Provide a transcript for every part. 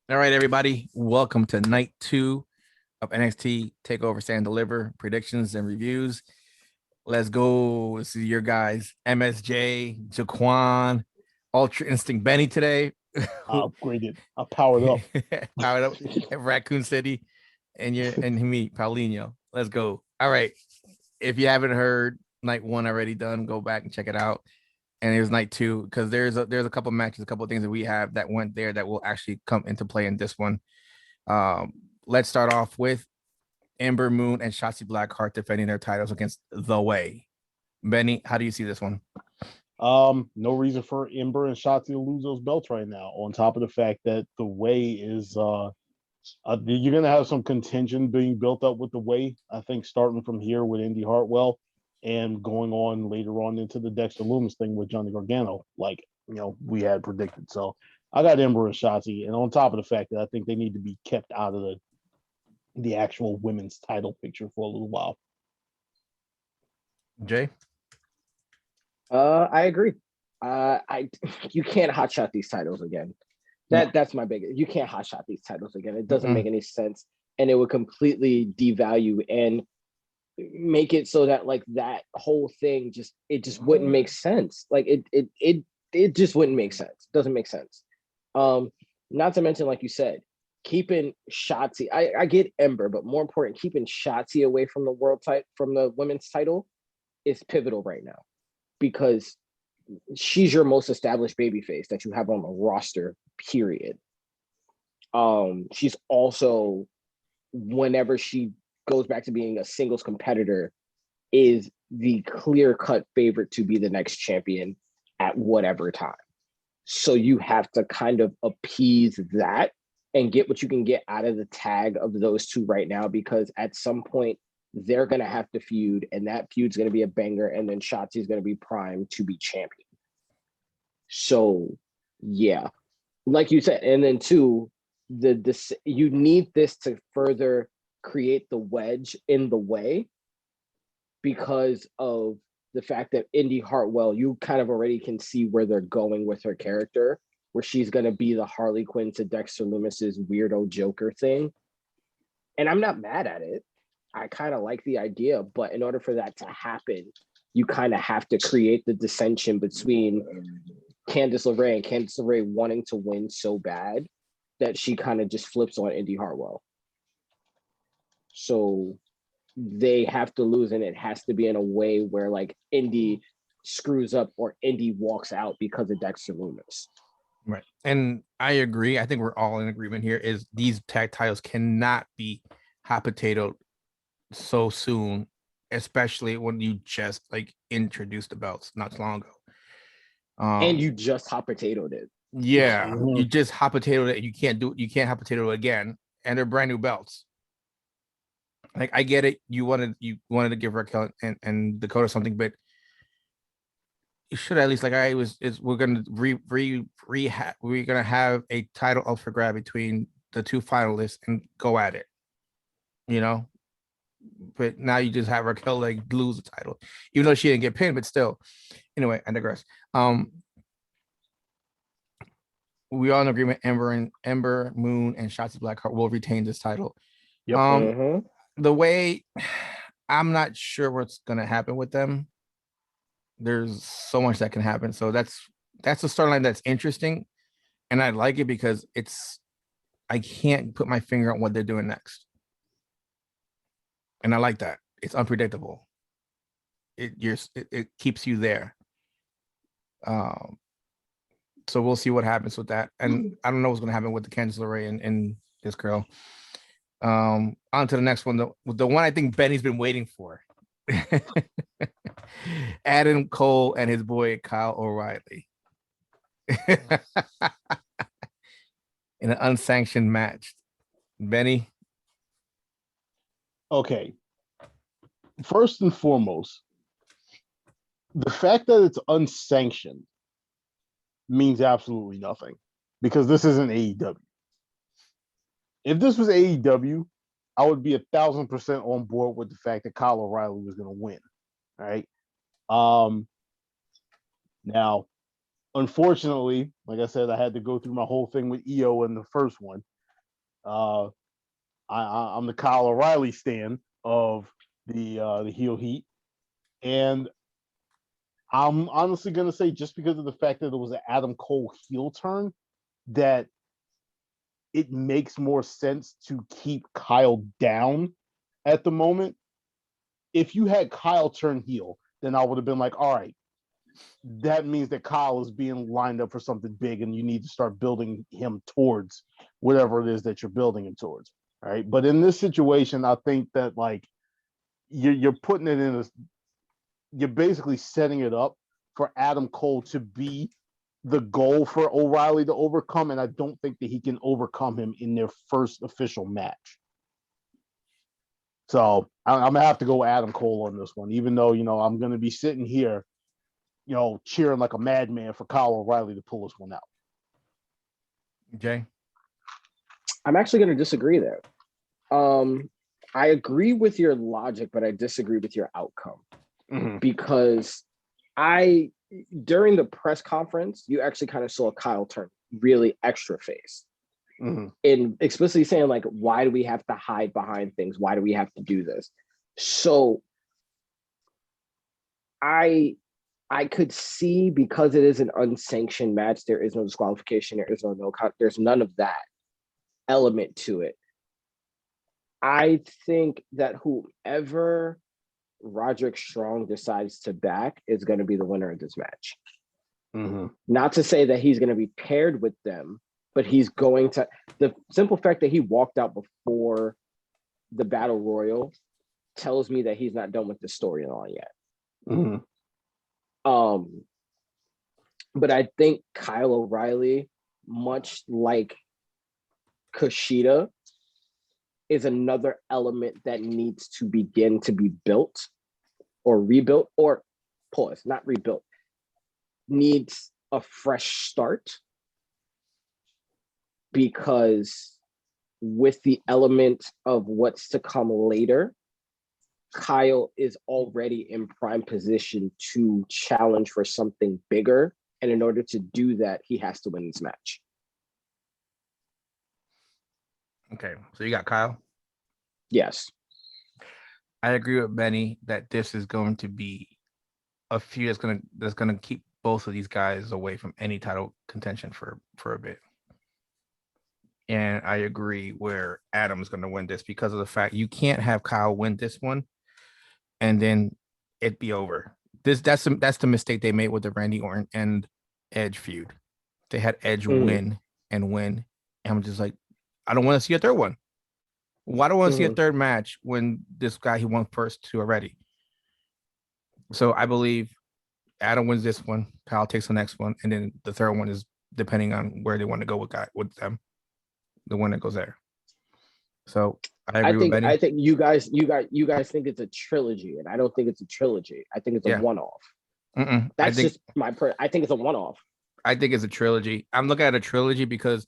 All right, everybody. Welcome to night 2 of NXT TakeOver Stand Deliver predictions and reviews. Let's go. This is your guys, MSJ, Jaquan, Ultra Instinct Benny today. I upgraded. I powered up. Powered up at Raccoon City, and me, Paulinho. Let's go. All right. If you haven't heard night 1 already done, go back and check it out. And here's night 2 because there's a couple matches, a couple of things that we have that went there that will actually come into play in this one. Let's start off with Ember Moon and Shotzi Blackheart defending their titles against The Way. Benny, how do you see this one? No reason for Ember and Shotzi to lose those belts right now. On top of the fact that the way is, you're gonna have some contention being built up with the way. I think starting from here with Indi Hartwell and going on later on into the Dexter Loomis thing with Johnny Gargano, like we had predicted. So I got Ember and Shotzi, and on top of the fact that I think they need to be kept out of the actual women's title picture for a little while. Jay? I agree. I You can't hotshot these titles again. That's my biggest. You can't hotshot these titles again. It doesn't make any sense, and it would completely devalue and make it so that like that whole thing just wouldn't make sense. Like it just wouldn't make sense. It doesn't make sense. Not to mention, like you said, keeping Shotzi. I get Ember, but more important, keeping Shotzi away from the women's title is pivotal right now because she's your most established babyface that you have on the roster, period. She's also, whenever she goes back to being a singles competitor, is the clear-cut favorite to be the next champion at whatever time. So you have to kind of appease that and get what you can get out of the tag of those two right now, because at some point they're going to have to feud, and that feud's going to be a banger, and then Shotzi's going to be primed to be champion. So, yeah, like you said, and then two, you need this to further create the wedge in the way because of the fact that Indi Hartwell, you kind of already can see where they're going with her character, where she's going to be the Harley Quinn to Dexter Loomis's weirdo Joker thing. And I'm not mad at it. I kind of like the idea, but in order for that to happen, you kind of have to create the dissension between Candice LeRae and Candice LeRae wanting to win so bad that she kind of just flips on Indi Hartwell. So they have to lose, and it has to be in a way where like Indi screws up or Indi walks out because of Dexter Loomis. Right. And I agree. I think we're all in agreement here is these tag titles cannot be hot potato so soon, especially when you just like introduced the belts not too long ago. And you just hot potatoed it. Yeah, you just hot potatoed it. You can't hot potato it again, and they're brand new belts. Like I get it, you wanted to give Raquel and Dakota something, but you should at least like we're gonna we're gonna have a title up for grab between the two finalists and go at it, you know. But now you just have Raquel like lose the title, even though she didn't get pinned, but still. Anyway, I digress. We are in agreement. Ember Moon and Shotzi Blackheart will retain this title. Yep. The way I'm not sure what's gonna happen with them. There's so much that can happen. So that's a storyline that's interesting, and I like it because I can't put my finger on what they're doing next. And I like that. It's unpredictable. It keeps you there. So we'll see what happens with that. And I don't know what's going to happen with the Candice LeRae and this girl. On to the next one, the one I think Benny's been waiting for. Adam Cole and his boy Kyle O'Reilly. In an unsanctioned match. Benny? Okay. First and foremost, the fact that it's unsanctioned means absolutely nothing because this isn't AEW. If this was AEW, I would be 1,000% on board with the fact that Kyle O'Reilly was going to win. All right. Now, unfortunately, like I said, I had to go through my whole thing with EO in the first one. I'm the Kyle O'Reilly stan of the heel heat, and I'm honestly gonna say just because of the fact that it was an Adam Cole heel turn, that it makes more sense to keep Kyle down at the moment. If you had Kyle turn heel, then I would have been like, all right, that means that Kyle is being lined up for something big, and you need to start building him towards whatever it is that you're building him towards. All right. But in this situation, I think that like you're putting it in a, you're basically setting it up for Adam Cole to be the goal for O'Reilly to overcome, and I don't think that he can overcome him in their first official match. So I'm gonna have to go Adam Cole on this one, even though I'm gonna be sitting here, cheering like a madman for Kyle O'Reilly to pull this one out. Okay. I'm actually going to disagree there. I agree with your logic, but I disagree with your outcome because during the press conference, you actually kind of saw Kyle turn really extra face and explicitly saying like, why do we have to hide behind things? Why do we have to do this? So I could see, because it is an unsanctioned match, there is no disqualification, there's none of that element to it. I think that whoever Roderick Strong decides to back is going to be the winner of this match. Not to say that he's going to be paired with them, but he's going to. The simple fact that he walked out before the Battle Royal tells me that he's not done with the storyline yet. But I think Kyle O'Reilly, much like Kushida, is another element that needs to begin to be built or rebuilt, or pause, not rebuilt, needs a fresh start, because with the element of what's to come later, Kyle is already in prime position to challenge for something bigger. And in order to do that, he has to win this match. Okay. So you got Kyle? Yes. I agree with Benny that this is going to be a feud that's gonna keep both of these guys away from any title contention for a bit. And I agree where Adam's gonna win this because of the fact you can't have Kyle win this one and then it be over. That's the mistake they made with the Randy Orton and Edge feud. They had Edge win. And I'm just like, I don't want to see a third one. Why do I want to see a third match when this guy he won first two already? So I believe Adam wins this one, Kyle takes the next one, and then the third one is depending on where they want to go with them. The one that goes there. So I agree with Benny. I think you guys think it's a trilogy, and I don't think it's a trilogy. I think it's a one-off. That's just my I think it's a one-off. I think it's a trilogy. I'm looking at a trilogy because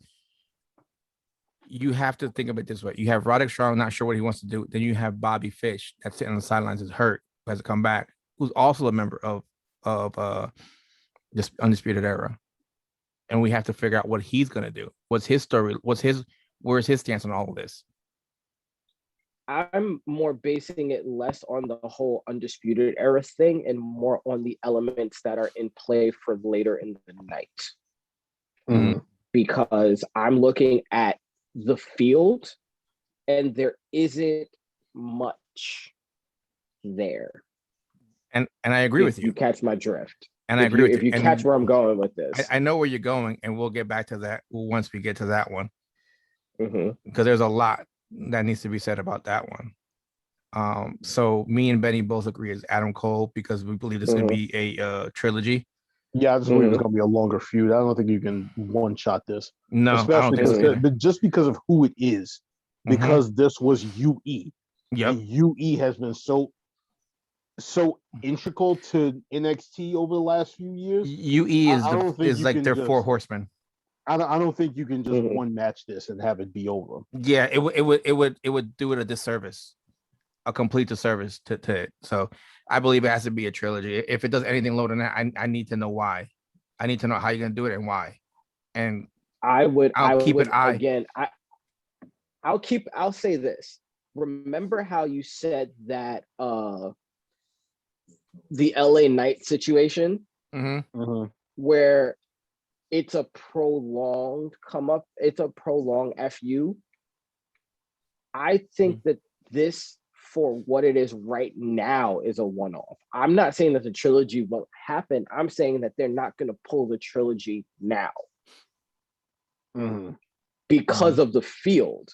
you have to think of it this way. You have Roderick Strong, not sure what he wants to do. Then you have Bobby Fish that's sitting on the sidelines, is hurt, who has to come back, who's also a member of this Undisputed Era. And we have to figure out what he's going to do. What's his story? Where's his stance on all of this? I'm more basing it less on the whole Undisputed Era thing and more on the elements that are in play for later in the night. Because I'm looking at the field and there isn't much there. And I agree with you. You catch my drift. And I agree with you. If you catch where I'm going with this. I know where you're going, and we'll get back to that once we get to that one. Because there's a lot that needs to be said about that one. So me and Benny both agree as Adam Cole because we believe this could be a trilogy. Yeah, I just believe it's going to be a longer feud. I don't think you can one-shot this. No, especially I don't think so. But just because of who it is, because this was UE. Yep. And UE has been so integral to NXT over the last few years. UE is like their four horsemen. I don't think you can just one match this and have it be over. Yeah, it would do it a disservice, a complete disservice to it. So I believe it has to be a trilogy. If it does anything lower than that, I need to know why. I need to know how you're gonna do it and why. And I'll keep an eye. Again, I'll say this. Remember how you said that the LA Knight situation where it's a prolonged come up, it's a prolonged FU. I think that this, for what it is right now, is a one-off. I'm not saying that the trilogy won't happen. I'm saying that they're not going to pull the trilogy now because of the field.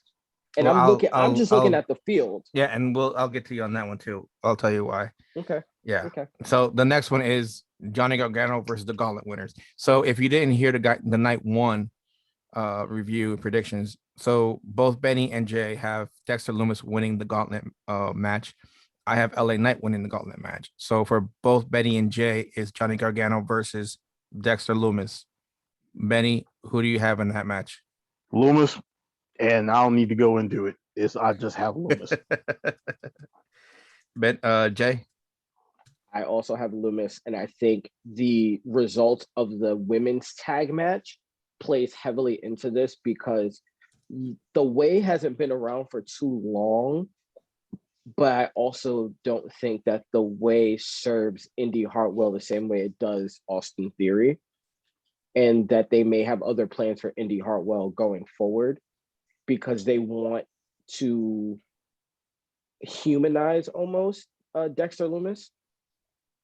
And well, I'm just looking at the field. Yeah, and I'll get to you on that one too. I'll tell you why. Okay. Yeah. Okay. So the next one is Johnny Gargano versus the Gauntlet winners. So if you didn't hear the night one review predictions, so both Benny and Jay have Dexter Lumis winning the Gauntlet match. I have LA Knight winning the Gauntlet match. So for both Benny and Jay is Johnny Gargano versus Dexter Lumis. Benny, who do you have in that match? Lumis, and I don't need to go into it. I just have Lumis. Jay? I also have Lumis, and I think the result of the women's tag match plays heavily into this because the way hasn't been around for too long, but I also don't think that the way serves Indi Hartwell the same way it does Austin Theory, and that they may have other plans for Indi Hartwell going forward because they want to humanize almost Dexter Lumis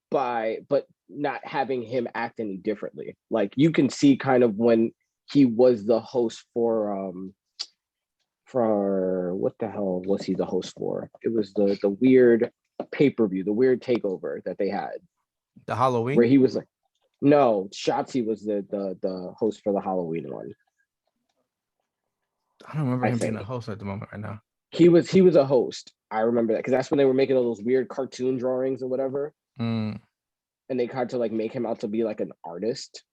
but not having him act any differently. Like you can see kind of when he was the host for what the hell was he the host for? It was the weird pay-per-view, the weird takeover that they had. The Halloween? Where he was like, no, Shotzi was the host for the Halloween one. I don't remember him being a host at the moment right now. He was a host. I remember that because that's when they were making all those weird cartoon drawings or whatever. And they tried to like make him out to be like an artist.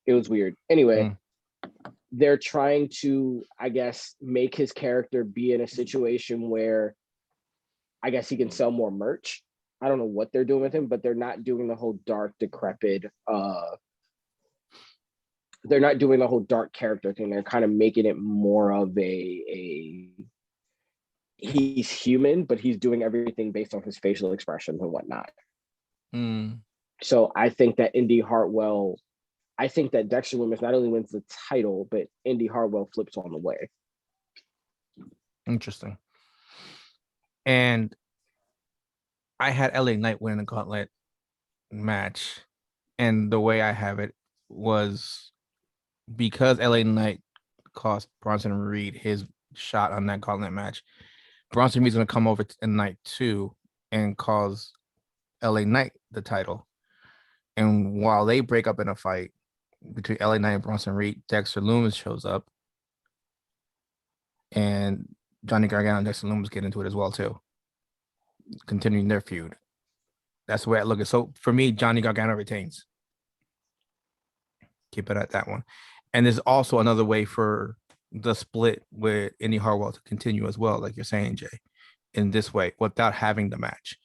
It was weird. Anyway, they're trying to, I guess, make his character be in a situation where I guess he can sell more merch. I don't know what they're doing with him, but they're not doing the whole dark, decrepit, they're not doing the whole dark character thing. They're kind of making it more of a he's human, but he's doing everything based on his facial expressions and whatnot. So I think that Indi Hartwell, I think that Dexter Lumis not only wins the title, but Indi Hartwell flips on the way. Interesting. And I had LA Knight winning the Gauntlet match. And the way I have it was because LA Knight cost Bronson Reed his shot on that Gauntlet match. Bronson Reed's going to come over in night 2 and cause LA Knight the title. And while they break up in a fight between LA Knight and Bronson Reed, Dexter Lumis shows up. And Johnny Gargano and Dexter Lumis get into it as well, too. Continuing their feud. That's the way I look at it. So for me, Johnny Gargano retains. Keep it at that one. And there's also another way for the split with Indi Hartwell to continue as well, like you're saying, Jay, in this way, without having the match.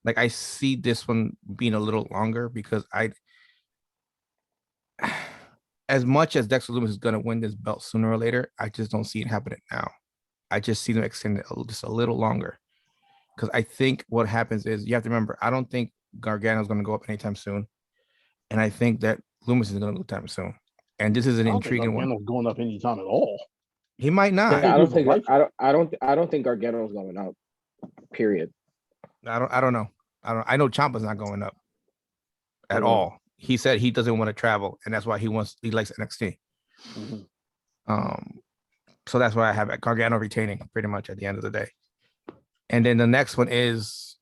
Like I see this one being a little longer because as much as Dexter Lumis is going to win this belt sooner or later, I just don't see it happening now. I just see them extend it just a little longer. Because I think what happens is you have to remember, I don't think Gargano is going to go up anytime soon. And I think that Lumis is going to go anytime soon. And this is an intriguing one. Gargano's going up anytime at all. He might not. Yeah, I don't think Gargano's going up. Period. I don't know. I know Ciampa's not going up at all. He said he doesn't want to travel, and that's why he likes NXT. So that's why I have Gargano retaining pretty much at the end of the day. And then the next one is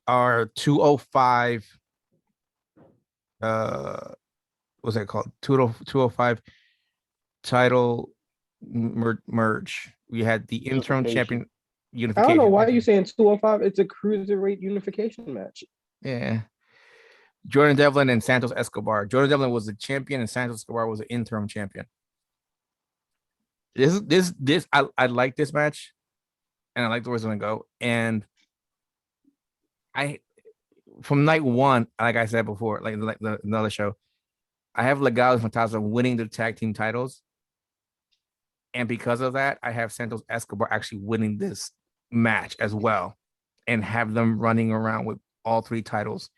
our 205 what's that called? 205 title merge. We had the interim champion unification. I don't know why you're saying 205. It's a cruiserweight unification match. Yeah. Jordan Devlin and Santos Escobar. Jordan Devlin was the champion and Santos Escobar was the interim champion. I like this match and I like the way it's going to go. And from night 1, like I said before, like another show, I have Legado and Fantasma winning the tag team titles. And because of that, I have Santos Escobar actually winning this match as well and have them running around with all 3 titles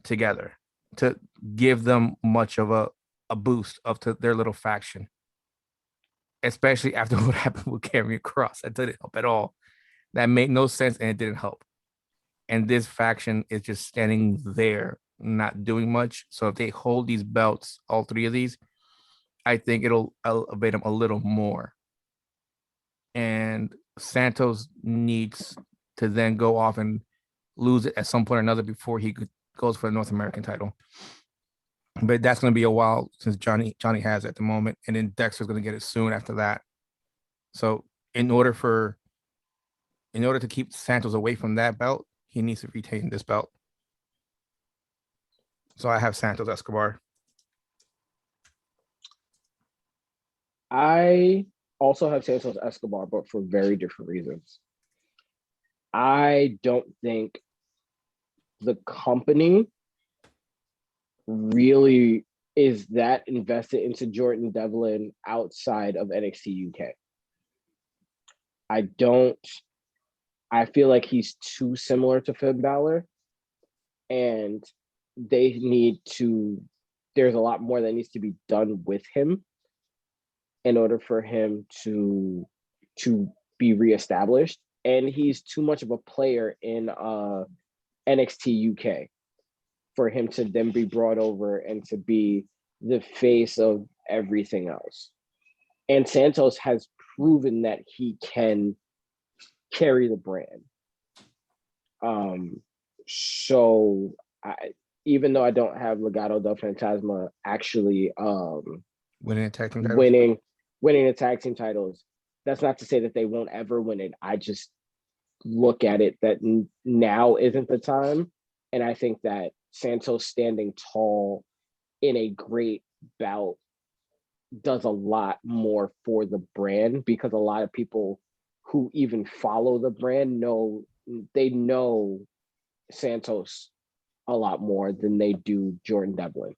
together to give them much of a boost up to their little faction, especially after what happened with Karrion Kross. That didn't help at all. That made no sense, and it didn't help. And this faction is just standing there, not doing much. So if they hold these belts, all 3 of these, I think it'll elevate them a little more. And Santos needs to then go off and lose it at some point or another before he goes for the North American title. But that's going to be a while since Johnny has it at the moment, and then Dexter's going to get it soon after that. So in order to keep Santos away from that belt, he needs to retain this belt. So I have Santos Escobar. I also have Santos Escobar, but for very different reasons. I don't think the company really is that invested into Jordan Devlin outside of NXT UK. I feel like he's too similar to Finn Balor, and there's a lot more that needs to be done with him in order for him to be reestablished. And he's too much of a player in NXT UK for him to then be brought over and to be the face of everything else. And Santos has proven that he can carry the brand. So even though I don't have Legado del Fantasma actually winning the tag team titles, that's not to say that they won't ever win it. I just look at it that now isn't the time. And I think that Santos standing tall in a great bout does a lot more for the brand, because a lot of people who even follow the brand know Santos a lot more than they do Jordan Devlin,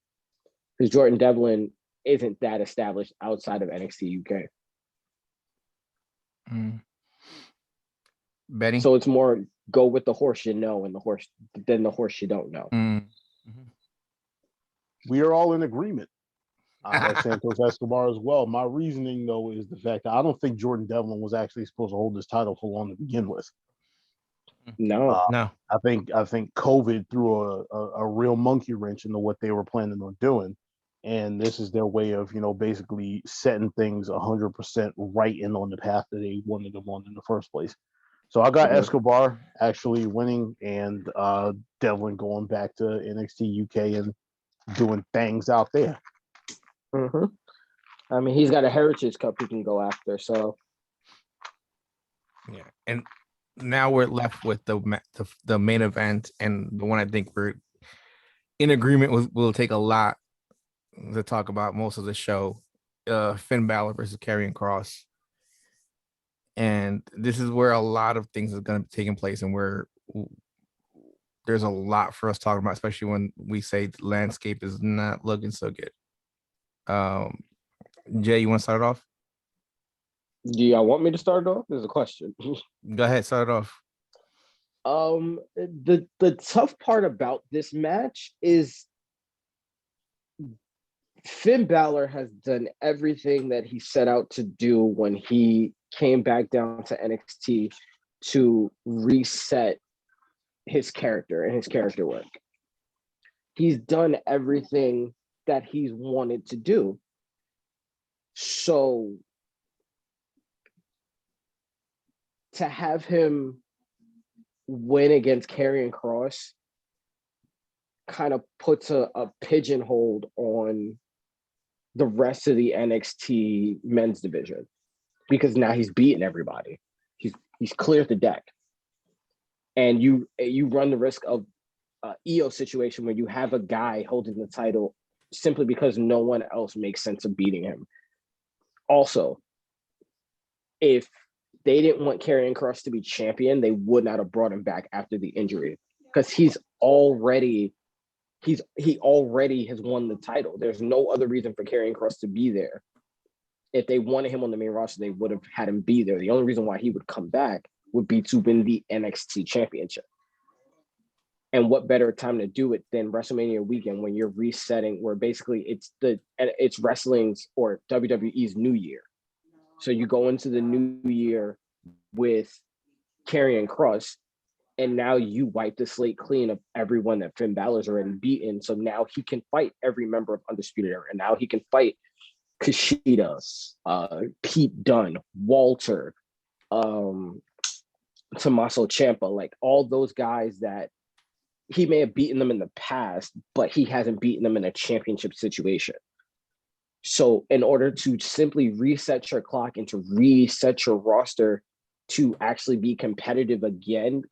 because Jordan Devlin isn't that established outside of NXT UK. Betty? So it's more go with the horse you know and the horse you don't know. We are all in agreement. I have Santos Escobar as well. My reasoning, though, is the fact that I don't think Jordan Devlin was actually supposed to hold this title for long to begin with. No. I think COVID threw a real monkey wrench into what they were planning on doing, and this is their way of basically setting things 100% right in on the path that they wanted them on in the first place. So I got Escobar actually winning, and Devlin going back to NXT UK and doing things out there. I mean, he's got a Heritage Cup he can go after. So yeah, and now we're left with the main event, and the one I think we're in agreement with. Will take a lot to talk about most of the show. Finn Balor versus Karrion Kross. And this is where a lot of things are going to be taking place, and where there's a lot for us talking about, especially when we say the landscape is not looking so good. Jay, you want to start it off? Do y'all want me to start it off? There's a question. Go ahead, start it off. The tough part about this match is Finn Balor has done everything that he set out to do when he came back down to NXT to reset his character and his character work. He's done everything that he's wanted to do. So to have him win against Karrion Kross kind of puts a pigeonhole on the rest of the NXT men's division, because now he's beaten everybody. He's cleared the deck. And you run the risk of an EO situation where you have a guy holding the title simply because no one else makes sense of beating him. Also, if they didn't want Karrion Kross to be champion, they would not have brought him back after the injury, because he already has won the title. There's no other reason for Karrion Kross to be there. If they wanted him on the main roster, they would have had him be there. The only reason why he would come back would be to win the NXT championship. And what better time to do it than WrestleMania weekend when you're resetting, where basically it's wrestling's or WWE's new year. So you go into the new year with Karrion Kross, and now you wipe the slate clean of everyone that Finn Balor's already beaten. So now he can fight every member of Undisputed Era. And now he can fight Kushida, Pete Dunne, Walter, Tommaso Ciampa, like all those guys that he may have beaten them in the past, but he hasn't beaten them in a championship situation. So in order to simply reset your clock and to reset your roster to actually be competitive again,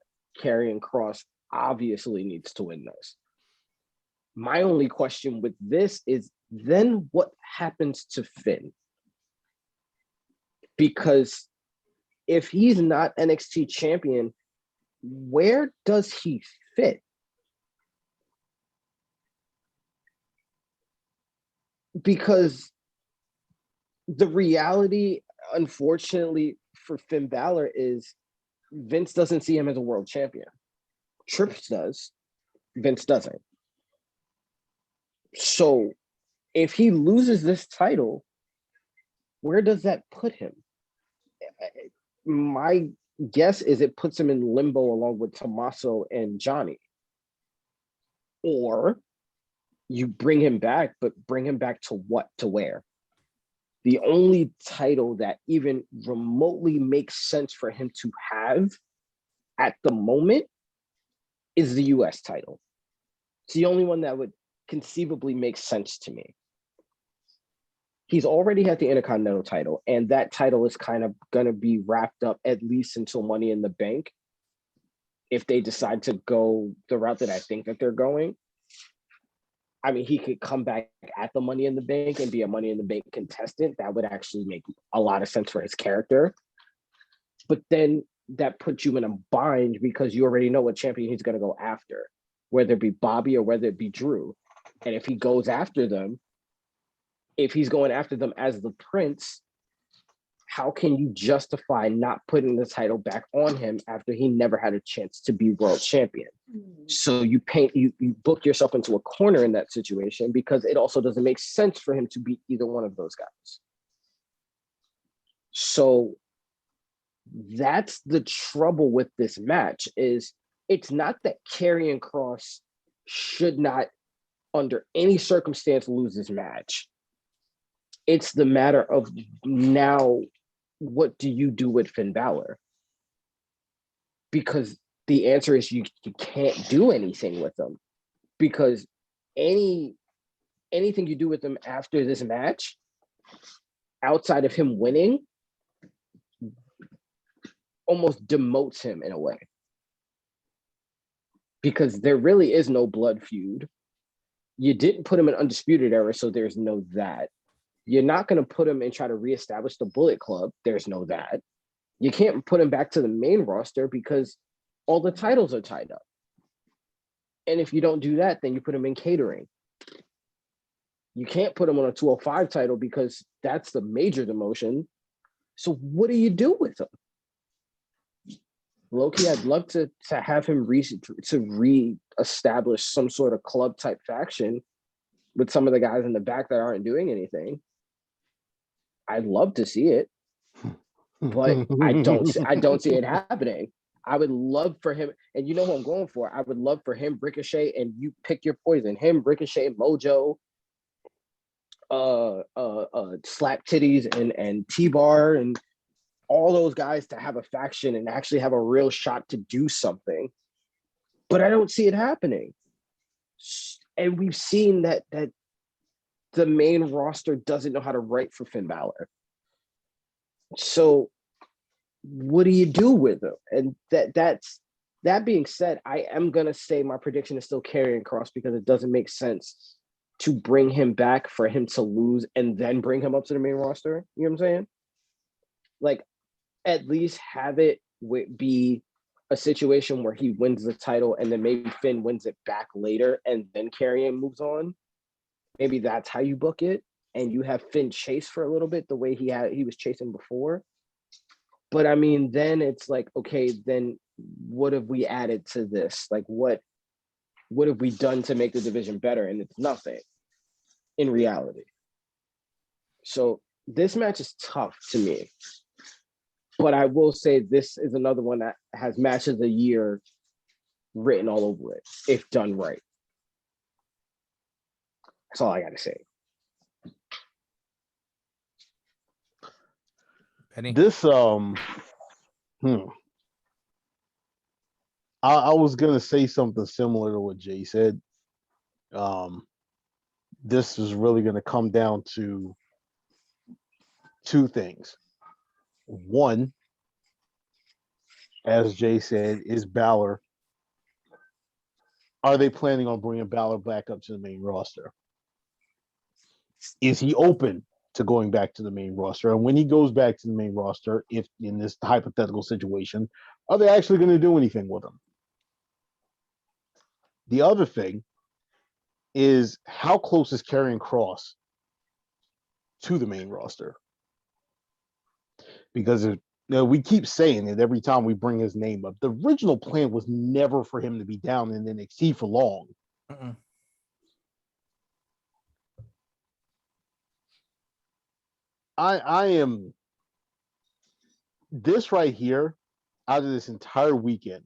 Karrion Kross obviously needs to win this. My only question with this is then what happens to Finn? Because if he's not NXT champion, where does he fit? Because the reality, unfortunately, for Finn Balor is Vince doesn't see him as a world champion. Trips does. Vince doesn't. So if he loses this title, where does that put him? My guess is it puts him in limbo along with Tommaso and Johnny. Or you bring him back, but bring him back to what? To where? The only title that even remotely makes sense for him to have at the moment is the US title. It's the only one that would conceivably make sense to me. He's already had the Intercontinental title, and that title is kind of going to be wrapped up at least until Money in the Bank. If they decide to go the route that I think that they're going, I mean, he could come back at the Money in the Bank and be a Money in the Bank contestant. That would actually make a lot of sense for his character. But then that puts you in a bind because you already know what champion he's going to go after, whether it be Bobby or whether it be Drew. And if he goes after them, if he's going after them as the Prince, how can you justify not putting the title back on him after he never had a chance to be world champion? So you book yourself into a corner in that situation because it also doesn't make sense for him to beat either one of those guys. So that's the trouble with this match is it's not that Karrion Kross should not under any circumstance lose this match. It's the matter of now, what do you do with Finn Balor? Because the answer is you can't do anything with them because anything you do with them after this match, outside of him winning, almost demotes him in a way. Because there really is no blood feud. You didn't put him in Undisputed Era, so there's no that. You're not going to put him and try to reestablish the Bullet Club. There's no that. You can't put him back to the main roster because all the titles are tied up. And if you don't do that, then you put him in catering. You can't put him on a 205 title because that's the major demotion. So what do you do with him? Loki, I'd love to have him reestablish some sort of club type faction with some of the guys in the back that aren't doing anything. I'd love to see it, but I don't see it happening. I would love for him, and you know who I'm going for. I would love for him, Ricochet, and you pick your poison. Him, Ricochet, Mojo, Slap Titties, and T-Bar, and all those guys to have a faction and actually have a real shot to do something. But I don't see it happening. And we've seen that the main roster doesn't know how to write for Finn Balor. So what do you do with him? And that being said, I am going to say my prediction is still Karrion Kross because it doesn't make sense to bring him back for him to lose and then bring him up to the main roster. You know what I'm saying? Like, at least have it be a situation where he wins the title and then maybe Finn wins it back later and then Karrion moves on. Maybe that's how you book it. and you have Finn chase for a little bit the way he was chasing before. But I mean, then it's like, okay, then what have we added to this? Like, what have we done to make the division better? And it's nothing in reality. So this match is tough to me. But I will say this is another one that has match of the year written all over it, if done right. That's all I got to say. Penny? This I was gonna say something similar to what Jay said. This is really gonna come down to two things. One, as Jay said, is Bálor. Are they planning on bringing Bálor back up to the main roster? Is he open to going back to the main roster? And when he goes back to the main roster, if in this hypothetical situation, are they actually going to do anything with him? The other thing is, how close is Karrion Kross to the main roster? Because we keep saying it every time we bring his name up. The original plan was never for him to be down in NXT for long. I am this right here out of this entire weekend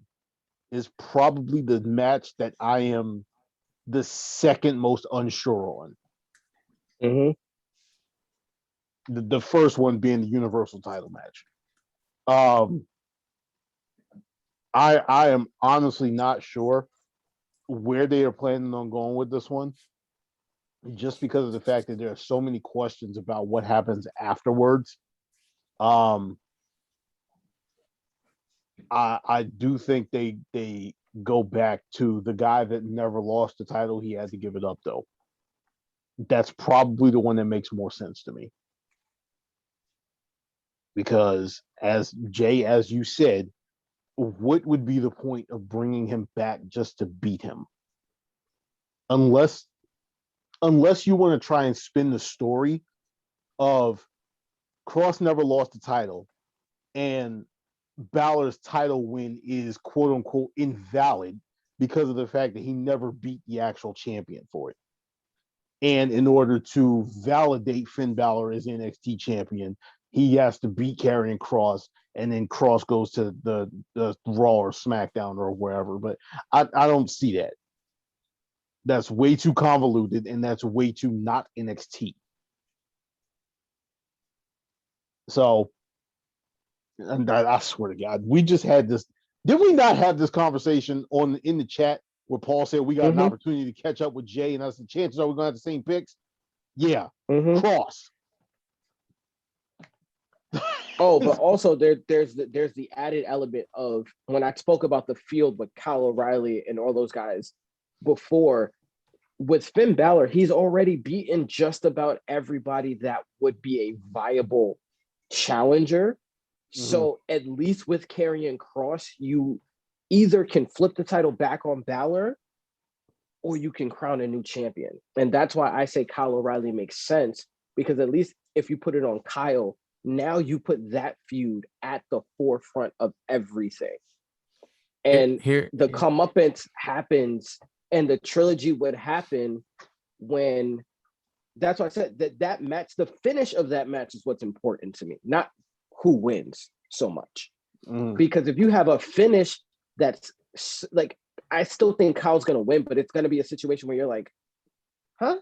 is probably the match that I am the second most unsure on. Mm-hmm. The first one being the Universal title match. I am honestly not sure where they are planning on going with this one, just because of the fact that there are so many questions about what happens afterwards. I do think they go back to the guy that never lost the title. He had to give it up, though. That's probably the one that makes more sense to me. Because, as you said, what would be the point of bringing him back just to beat him? Unless you want to try and spin the story of Kross never lost the title and Balor's title win is quote unquote invalid because of the fact that he never beat the actual champion for it. And in order to validate Finn Bálor as NXT champion, he has to beat Karrion Kross, and then Kross goes to the Raw or SmackDown or wherever. But I don't see that. That's way too convoluted, and that's way too not NXT. So, and I swear to God, we just had this. Did we not have this conversation in the chat where Paul said we got an opportunity to catch up with Jay, and us the chances are we're gonna have the same picks? Yeah, Kross. Oh, but also there's the added element of when I spoke about the field with Kyle O'Reilly and all those guys before, with Finn Bálor, he's already beaten just about everybody that would be a viable challenger. So at least with Karrion Kross, you either can flip the title back on Bálor or you can crown a new champion. And that's why I say Kyle O'Reilly makes sense, because at least if you put it on Kyle, now you put that feud at the forefront of everything. And the comeuppance happens, and the trilogy would happen when, that's why I said that match, the finish of that match is what's important to me, not who wins so much. Because if you have a finish that's like, I still think Kyle's going to win, but it's going to be a situation where you're like, huh?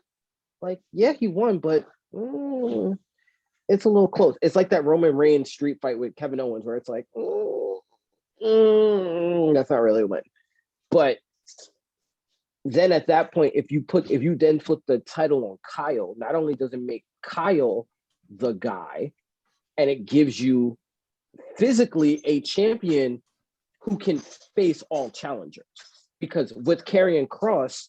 Like, yeah, he won, but it's a little close. It's like that Roman Reigns street fight with Kevin Owens, where it's like, that's not really a win. But then at that point, if you then flip the title on Kyle, not only does it make Kyle the guy, and it gives you physically a champion who can face all challengers. Because with Karrion Kross,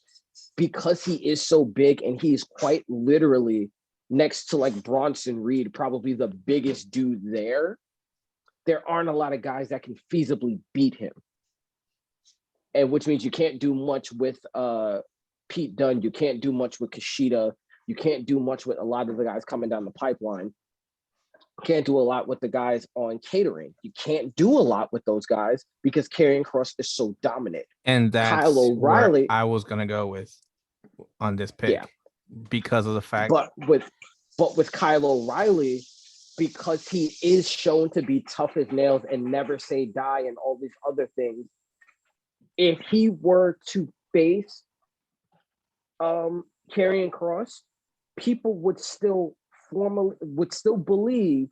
because he is so big and he's quite literally next to like Bronson Reed, probably the biggest dude there aren't a lot of guys that can feasibly beat him. And which means you can't do much with Pete Dunne. You can't do much with Kushida. You can't do much with a lot of the guys coming down the pipeline. Can't do a lot with the guys on catering. You can't do a lot with those guys because Karrion Kross is so dominant. And that's Kyle O'Reilly, where I was gonna go with on this pick, yeah, because of the fact. But with Kyle O'Reilly, because he is shown to be tough as nails and never say die and all these other things, if he were to face Karrion Kross, people would still believe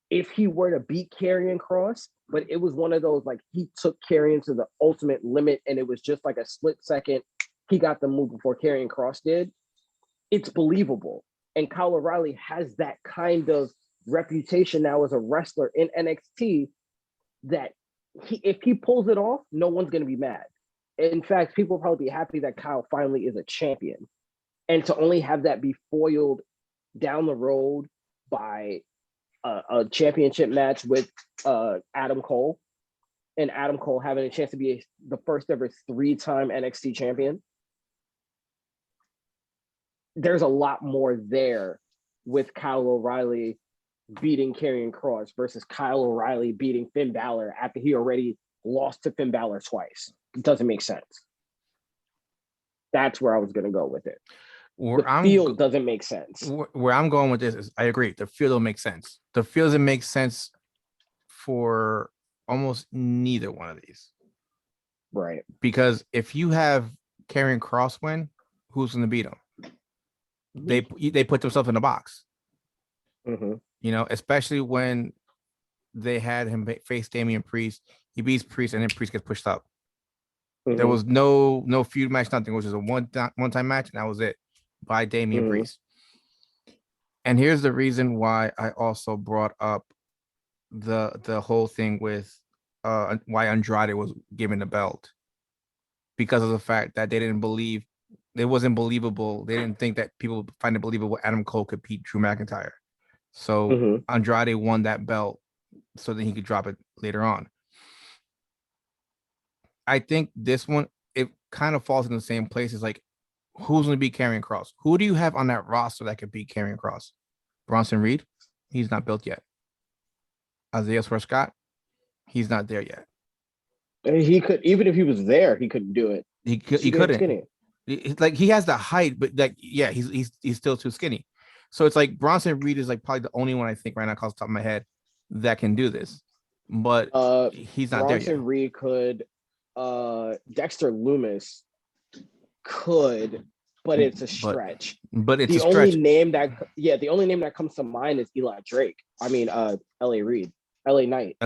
if he were to beat Karrion Kross, but it was one of those, like, he took Karrion to the ultimate limit and it was just like a split second. He got the move before Karrion Kross did. It's believable. And Kyle O'Reilly has that kind of reputation now as a wrestler in NXT that if he pulls it off, no one's going to be mad. In fact, people will probably be happy that Kyle finally is a champion. And to only have that be foiled down the road by a championship match with Adam Cole, and Adam Cole having a chance to be the first ever 3-time NXT champion, there's a lot more there with Kyle O'Reilly beating Karrion Kross versus Kyle O'Reilly beating Finn Balor after he already lost to Finn Balor twice. It doesn't make sense. That's where I was going to go with it. The field doesn't make sense. Where I'm going with this is, I agree, the field don't make sense. The field doesn't make sense for almost neither one of these. Right. Because if you have Karrion Kross win, who's going to beat him? They put themselves in a box. Mm-hmm. You know, especially when they had him face Damian Priest. He beats Priest and then Priest gets pushed up. Mm-hmm. There was no feud match, nothing. It was just a one-time match, and that was it, by Damian Priest. And here's the reason why I also brought up the whole thing with why Andrade was given the belt, because of the fact that they didn't believe, it wasn't believable. They didn't think that people would find it believable Adam Cole could beat Drew McIntyre. So Andrade won that belt so that he could drop it later on. I think this one, it kind of falls in the same place. It's like, who's going to beat Karrion Kross? Who do you have on that roster that could beat Karrion Kross? Bronson Reed? He's not built yet. Isaiah Scott? He's not there yet. He could, even if he was there, he couldn't do it. He couldn't. Like, he has the height, but like, yeah, he's still too skinny. So it's like Bronson Reed is like probably the only one I think right now, off the top of my head, that can do this. But he's not there yet. Bronson Reed could. Dexter Lumis could, but it's a stretch. But it's the a stretch. The only name that comes to mind is Eli Drake. I mean, LA Knight.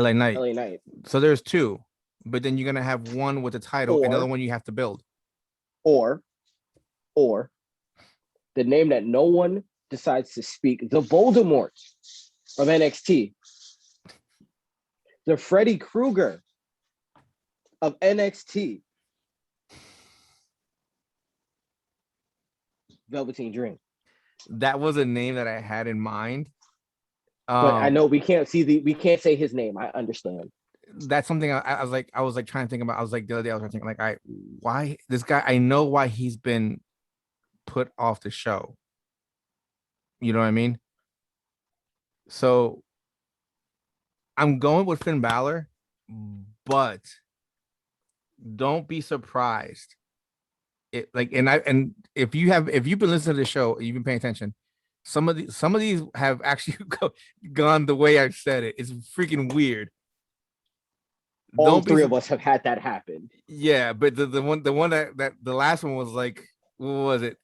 So there's two, but then you're gonna have one with the title, another one you have to build. Or the name that no one decides to speak, the Voldemort of NXT, the Freddy Krueger of NXT, Velveteen Dream. That was a name that I had in mind. But I know we can't say his name. I understand. That's something I was like trying to think about. I was like, the other day I was thinking, like, why this guy, I know why he's been put off the show. You know what I mean? So I'm going with Finn Balor, but don't be surprised. And if you've been listening to the show, you've been paying attention, some of these have actually gone the way I've said it. It's freaking weird. All three of us have had that happen. Yeah, but the one that the last one was like, what was it?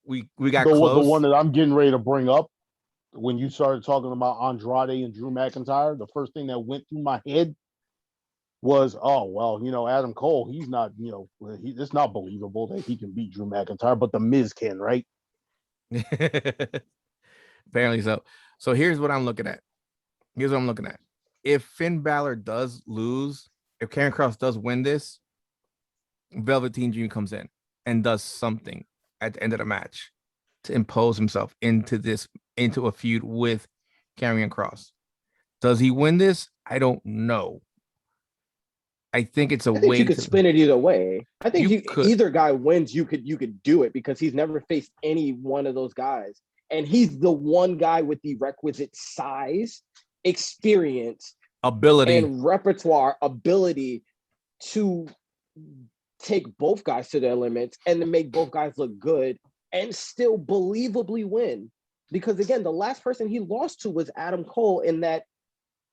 We got close. close. The one that I'm getting ready to bring up, when you started talking about Andrade and Drew McIntyre, the first thing that went through my head was, oh, well, Adam Cole, he's not, it's not believable that he can beat Drew McIntyre, but The Miz can, right? Apparently so. So here's what I'm looking at. If Finn Balor does lose, if Karrion Kross does win this, Velveteen Dream comes in and does something at the end of the match to impose himself into a feud with Karrion Kross. Does he win this? I don't know. I think it's a I think way you could spin it either way. I think You could. either guy wins. You could do it because he's never faced any one of those guys, and he's the one guy with the requisite size, experience, ability. and repertoire ability to take both guys to their limits and to make both guys look good and still believably win. Because again, the last person he lost to was Adam Cole in that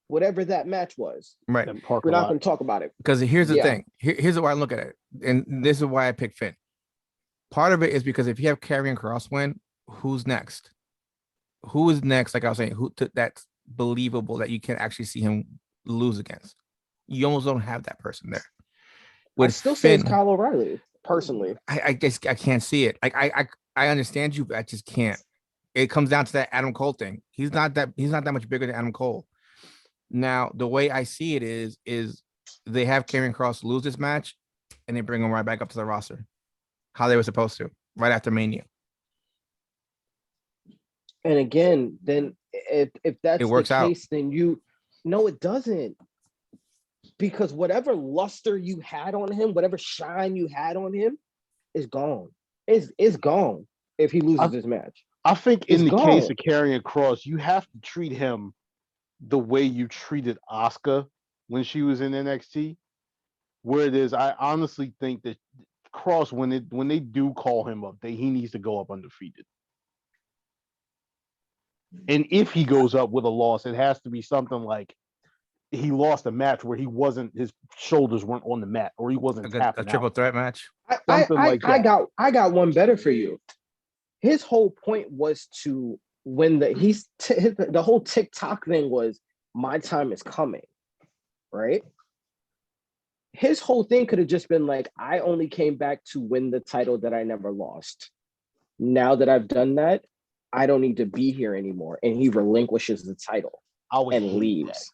whatever that match was. Right. We're not going to talk about it. Because here's the thing. Here's why I look at it. And this is why I pick Finn. Part of it is because if you have Karrion Kross win, who's next? Who is next? Like I was saying, that's believable that you can actually see him lose against. You almost don't have that person there. I still say it's Kyle O'Reilly, personally. I just I can't see it. Like I understand you, but I just can't. It comes down to that Adam Cole thing. He's not that much bigger than Adam Cole. Now, the way I see it is they have Karrion Kross lose this match and they bring him right back up to the roster. How they were supposed to, right after Mania. And again, then if that's it works the case, out. then no, it doesn't. Because whatever luster you had on him, whatever shine you had on him is gone. It's gone if he loses this match. I think in the case of Karrion Kross, you have to treat him the way you treated Asuka when she was in NXT. Where it is, I honestly think that Kross, when they do call him up, he needs to go up undefeated. And if he goes up with a loss, it has to be something like he lost a match where his shoulders weren't on the mat, or he wasn't tapping a triple threat match. I got one better for you. His whole point was to when the whole TikTok thing was my time is coming, right? His whole thing could have just been like, I only came back to win the title that I never lost. Now that I've done that, I don't need to be here anymore. And he relinquishes the title and leaves.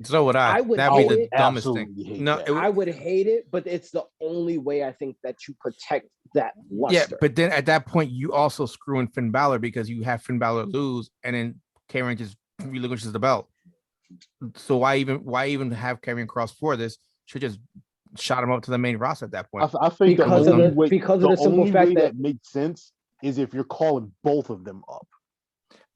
So would I. That'd be the dumbest thing. No, I would hate it, but it's the only way I think that you protect that luster. Yeah, but then at that point, you also screw in Finn Balor because you have Finn Balor lose, and then Karrion just relinquishes the belt. So why even have Karrion Kross for this? Should just shot him up to the main roster at that point. I think because of the simple fact that makes sense is if you're calling both of them up.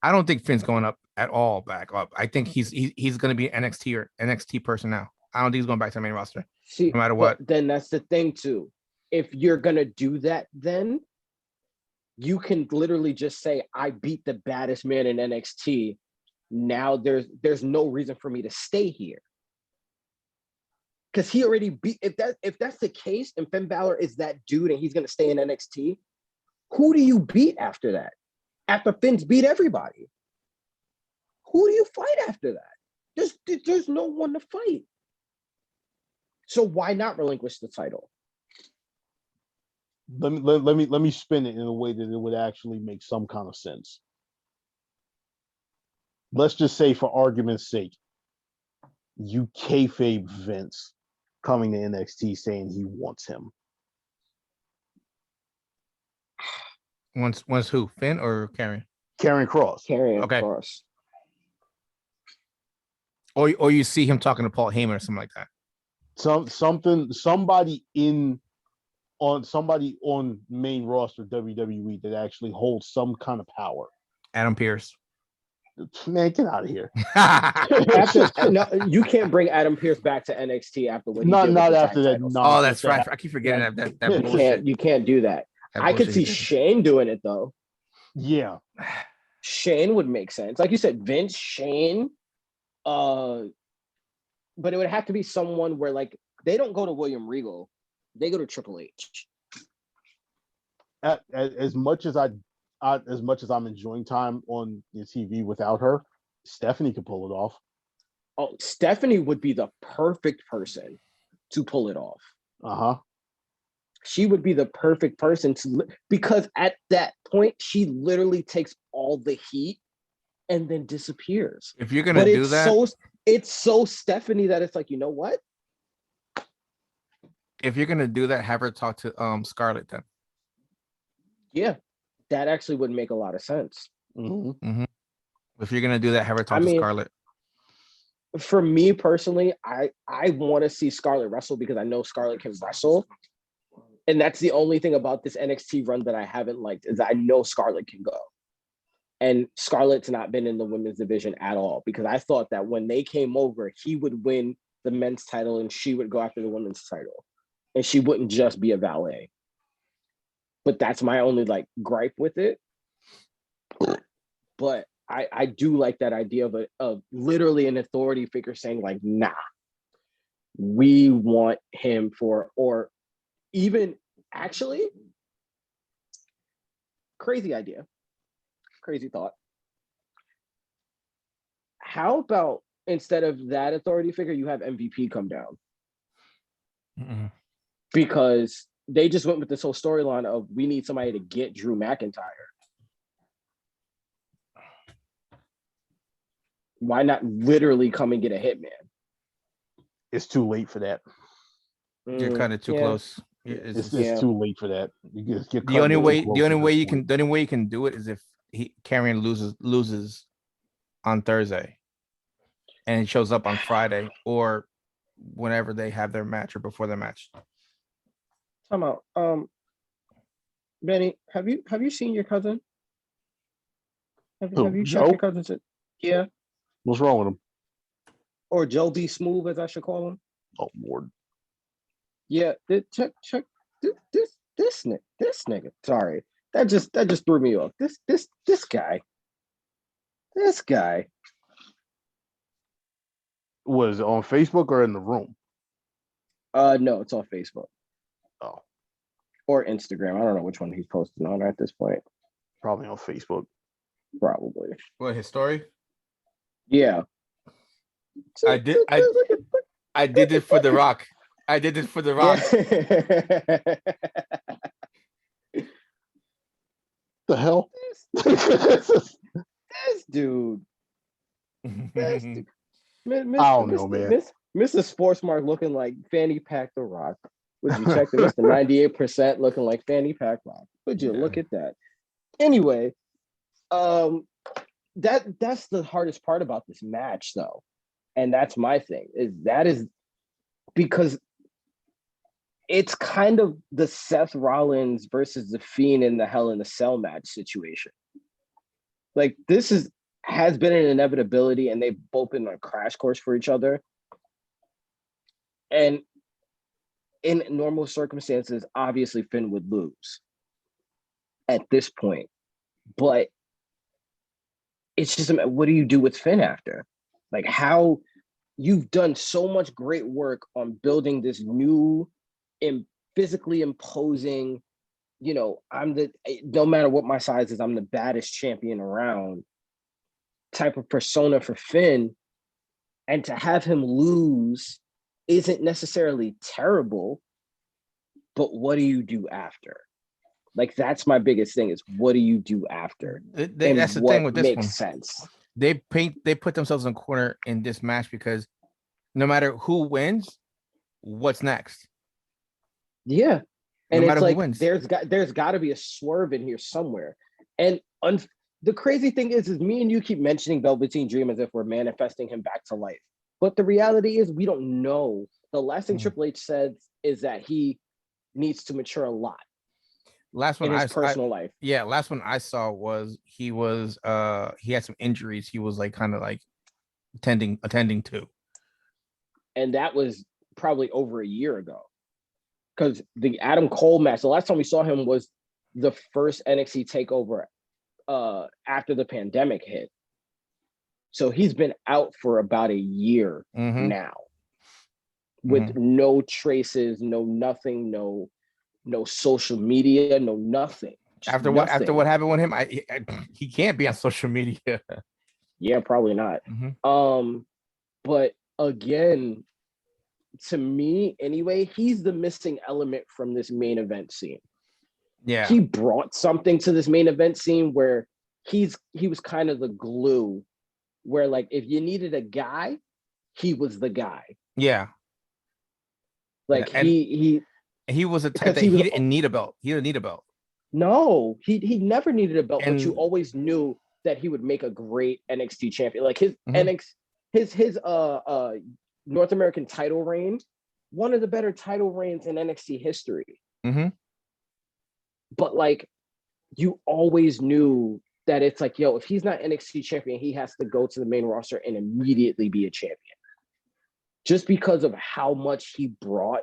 I don't think Finn's going up at all back up. I think he's going to be an NXT person now. I don't think he's going back to the main roster. See, no matter what. Then that's the thing too. If you're going to do that, then you can literally just say, I beat the baddest man in NXT. Now there's no reason for me to stay here. Because he already beat, if that's the case, and Finn Balor is that dude and he's going to stay in NXT, who do you beat after that? After Finn's beat everybody? Who do you fight after that? There's no one to fight. So why not relinquish the title? Let me spin it in a way that it would actually make some kind of sense. Let's just say, for argument's sake, you kayfabe Vince coming to NXT saying he wants him. Once who? Finn or Karrion? Karrion Kross. Karrion Kross. Or you see him talking to Paul Heyman or something like that. Somebody on main roster WWE that actually holds some kind of power. Adam Pearce. Man, get out of here. No, you can't bring Adam Pearce back to NXT after what not after that. Oh, that's right. I keep forgetting that you can't do that. I could see Shane doing it though. Yeah. Shane would make sense. Like you said, Vince, Shane, but it would have to be someone where like they don't go to William Regal, they go to Triple H. As much as I'm enjoying time on the TV without her, Stephanie could pull it off. Oh, Stephanie would be the perfect person to pull it off. Uh-huh. She would be the perfect person because at that point, she literally takes all the heat and then disappears. If you're going to do that. It's so Stephanie that it's like, you know what? If you're going to do that, have her talk to Scarlett then. Yeah, that actually would make a lot of sense. Mm-hmm. If you're going to do that, have her talk to Scarlett. for me personally, I want to see Scarlett wrestle because I know Scarlett can wrestle. And that's the only thing about this NXT run that I haven't liked is I know Scarlett can go. And Scarlett's not been in the women's division at all because I thought that when they came over, he would win the men's title and she would go after the women's title. And she wouldn't just be a valet. But that's my only like gripe with it. But I do like that idea of literally an authority figure saying like, nah, we want him for, or even actually, crazy idea, crazy thought. How about instead of that authority figure, you have MVP come down? Mm-mm. Because they just went with this whole storyline of we need somebody to get Drew McIntyre. Why not literally come and get a hitman? It's too late for that. You're kind of too close. It's too late for that. The only way you can do it is if Karrion loses on Thursday, and it shows up on Friday or whenever they have their match or before their match. Come out, Benny. Have you seen your cousin? Have you checked your cousin? Yeah. What's wrong with him? Or Joe B. Smooth, as I should call him. Oh Lord. Yeah, check this nigga. Sorry, that just threw me off. This guy. Was it on Facebook or in the room? No, it's on Facebook. Oh. Or Instagram. I don't know which one he's posting on at this point. Probably on Facebook. Probably. What, his story? Yeah. I did it for The Rock. I did it for The Rock. The hell? This dude. I don't know, man. Mr. Sportsmark looking like Fanny Pack The Rock. Would you check the Mr. 98% looking like Fanny Pack Rock? Would you look at that? Anyway, that's the hardest part about this match, though. And that's my thing, is because it's kind of the Seth Rollins versus the Fiend in the Hell in a Cell match situation. Like, this has been an inevitability, and they've both been on a crash course for each other. And in normal circumstances, obviously Finn would lose at this point. But it's just, what do you do with Finn after? Like, how you've done so much great work on building this new and physically imposing, no matter what my size is, I'm the baddest champion around type of persona for Finn. And to have him lose isn't necessarily terrible, but what do you do after? Like, that's my biggest thing, is what do you do after? That's the thing with this one. Makes sense. They put themselves in a corner in this match because no matter who wins, what's next? Yeah. And no it's like, wins. there's got to be a swerve in here somewhere. And the crazy thing is me and you keep mentioning Velveteen Dream as if we're manifesting him back to life. But the reality is we don't know. The last thing Triple H said is that he needs to mature a lot. Last one in his personal life. Yeah, last one I saw was he had some injuries. He was like kind of like attending to. And that was probably over a year ago. Because the Adam Cole match, the last time we saw him was the first NXT TakeOver after the pandemic hit. So he's been out for about a year now with no traces, no nothing, no social media, no nothing. After what happened with him, he can't be on social media. Yeah, probably not. But again, to me anyway, he's the missing element from this main event scene. Yeah, he brought something to this main event scene where he was kind of the glue, where like if you needed a guy, he was the guy. Yeah, like he was a type that he didn't need a belt. He didn't need a belt. No, he never needed a belt, but you always knew that he would make a great NXT champion. Like his NXT, his North American title reign, one of the better title reigns in NXT history. Mm-hmm. But like, you always knew that it's like, yo, if he's not NXT champion, he has to go to the main roster and immediately be a champion. Just because of how much he brought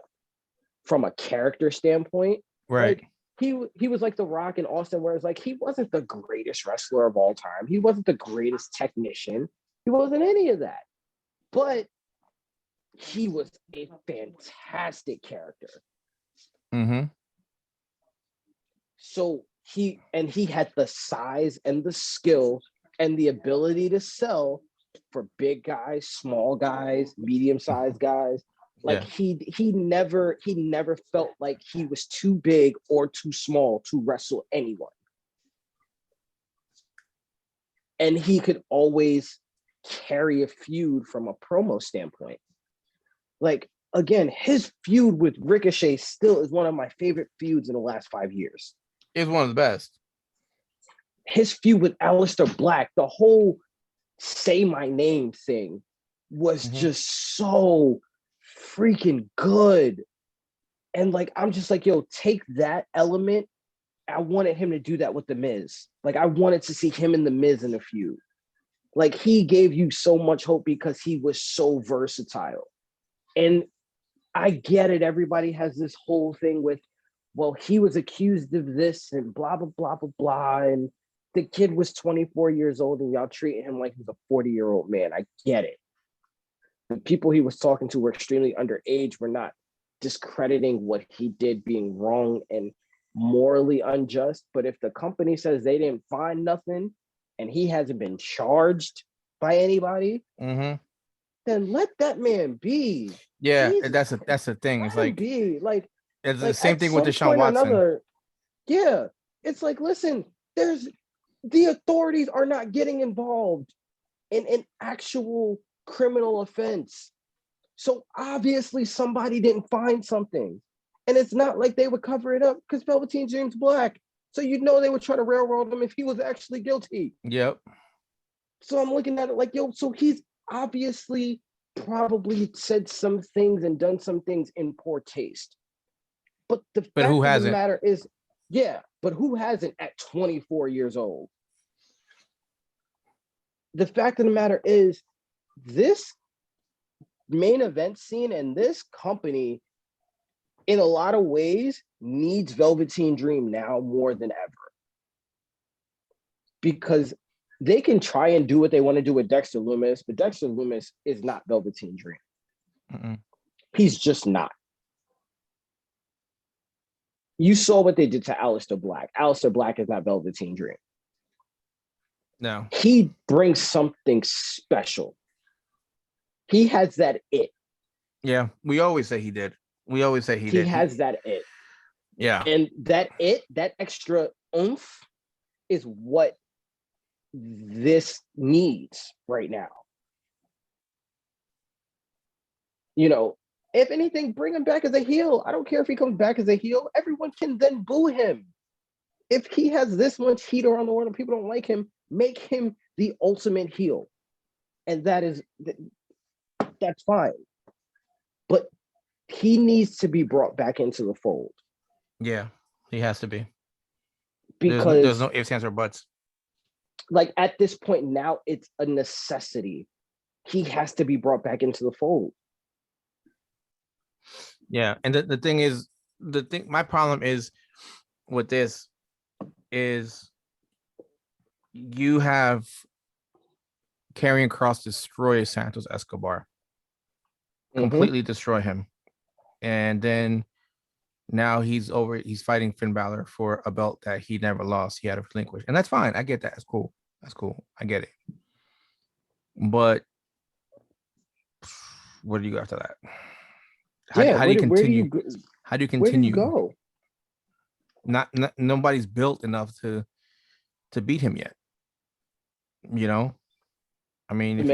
from a character standpoint. Right. Like, he was like The Rock in Austin, where it's like, he wasn't the greatest wrestler of all time. He wasn't the greatest technician. He wasn't any of that. But he was a fantastic character. Mm-hmm. So he had the size and the skill and the ability to sell for big guys, small guys, medium-sized guys. Like, yeah. he never felt like he was too big or too small to wrestle anyone. And he could always carry a feud from a promo standpoint. Like, again, his feud with Ricochet still is one of my favorite feuds in the last 5 years. It's one of the best. His feud with Aleister Black, the whole say my name thing was just so freaking good. And like, I'm just like, yo, take that element. I wanted him to do that with The Miz. Like, I wanted to see him and The Miz in a feud. Like, he gave you so much hope because he was so versatile. And I get it. Everybody has this whole thing with, well, he was accused of this and blah, blah, blah, blah, blah. And the kid was 24 years old and y'all treating him like he's a 40-year-old man. I get it. The people he was talking to were extremely underage. We're not discrediting what he did being wrong and morally unjust. But if the company says they didn't find nothing and he hasn't been charged by anybody, then let that man be. Yeah, that's the thing. It's like, be like, it's the same thing with Deshaun Watson. Yeah, it's like, listen, the authorities are not getting involved in an actual criminal offense. So obviously somebody didn't find something. And it's not like they would cover it up because Velveteen Dream's black. So you'd know they would try to railroad him if he was actually guilty. Yep. So I'm looking at it like, yo, so he's obviously probably said some things and done some things in poor taste. But the fact of the matter is, yeah, but who hasn't at 24 years old? The fact of the matter is, this main event scene and this company, in a lot of ways, needs Velveteen Dream now more than ever. Because they can try and do what they want to do with Dexter Lumis, but Dexter Lumis is not Velveteen Dream. He's just not. You saw what they did to Aleister Black. Aleister Black is not Velveteen Dream. No. He brings something special. He has that it. Yeah, we always say he did. We always say he did. He has that it. Yeah. And that extra oomph is what this needs right now. You know, if anything, bring him back as a heel. I don't care if he comes back as a heel. Everyone can then boo him. If he has this much heat around the world and people don't like him, make him the ultimate heel. And that's fine. But he needs to be brought back into the fold. Yeah, he has to be. Because there's no ifs, ands, or buts. Like, at this point now, it's a necessity. He has to be brought back into the fold. Yeah, and the thing is, my problem is with this is you have Karrion Kross destroy Santos Escobar, completely destroy him, and then now he's fighting Finn Balor for a belt that he never lost. He had to relinquish, and that's fine. I get that. That's cool. I get it. But what do you go after that? How do you continue? How do you continue? Where do you go? Not nobody's built enough to beat him yet. You know, I mean,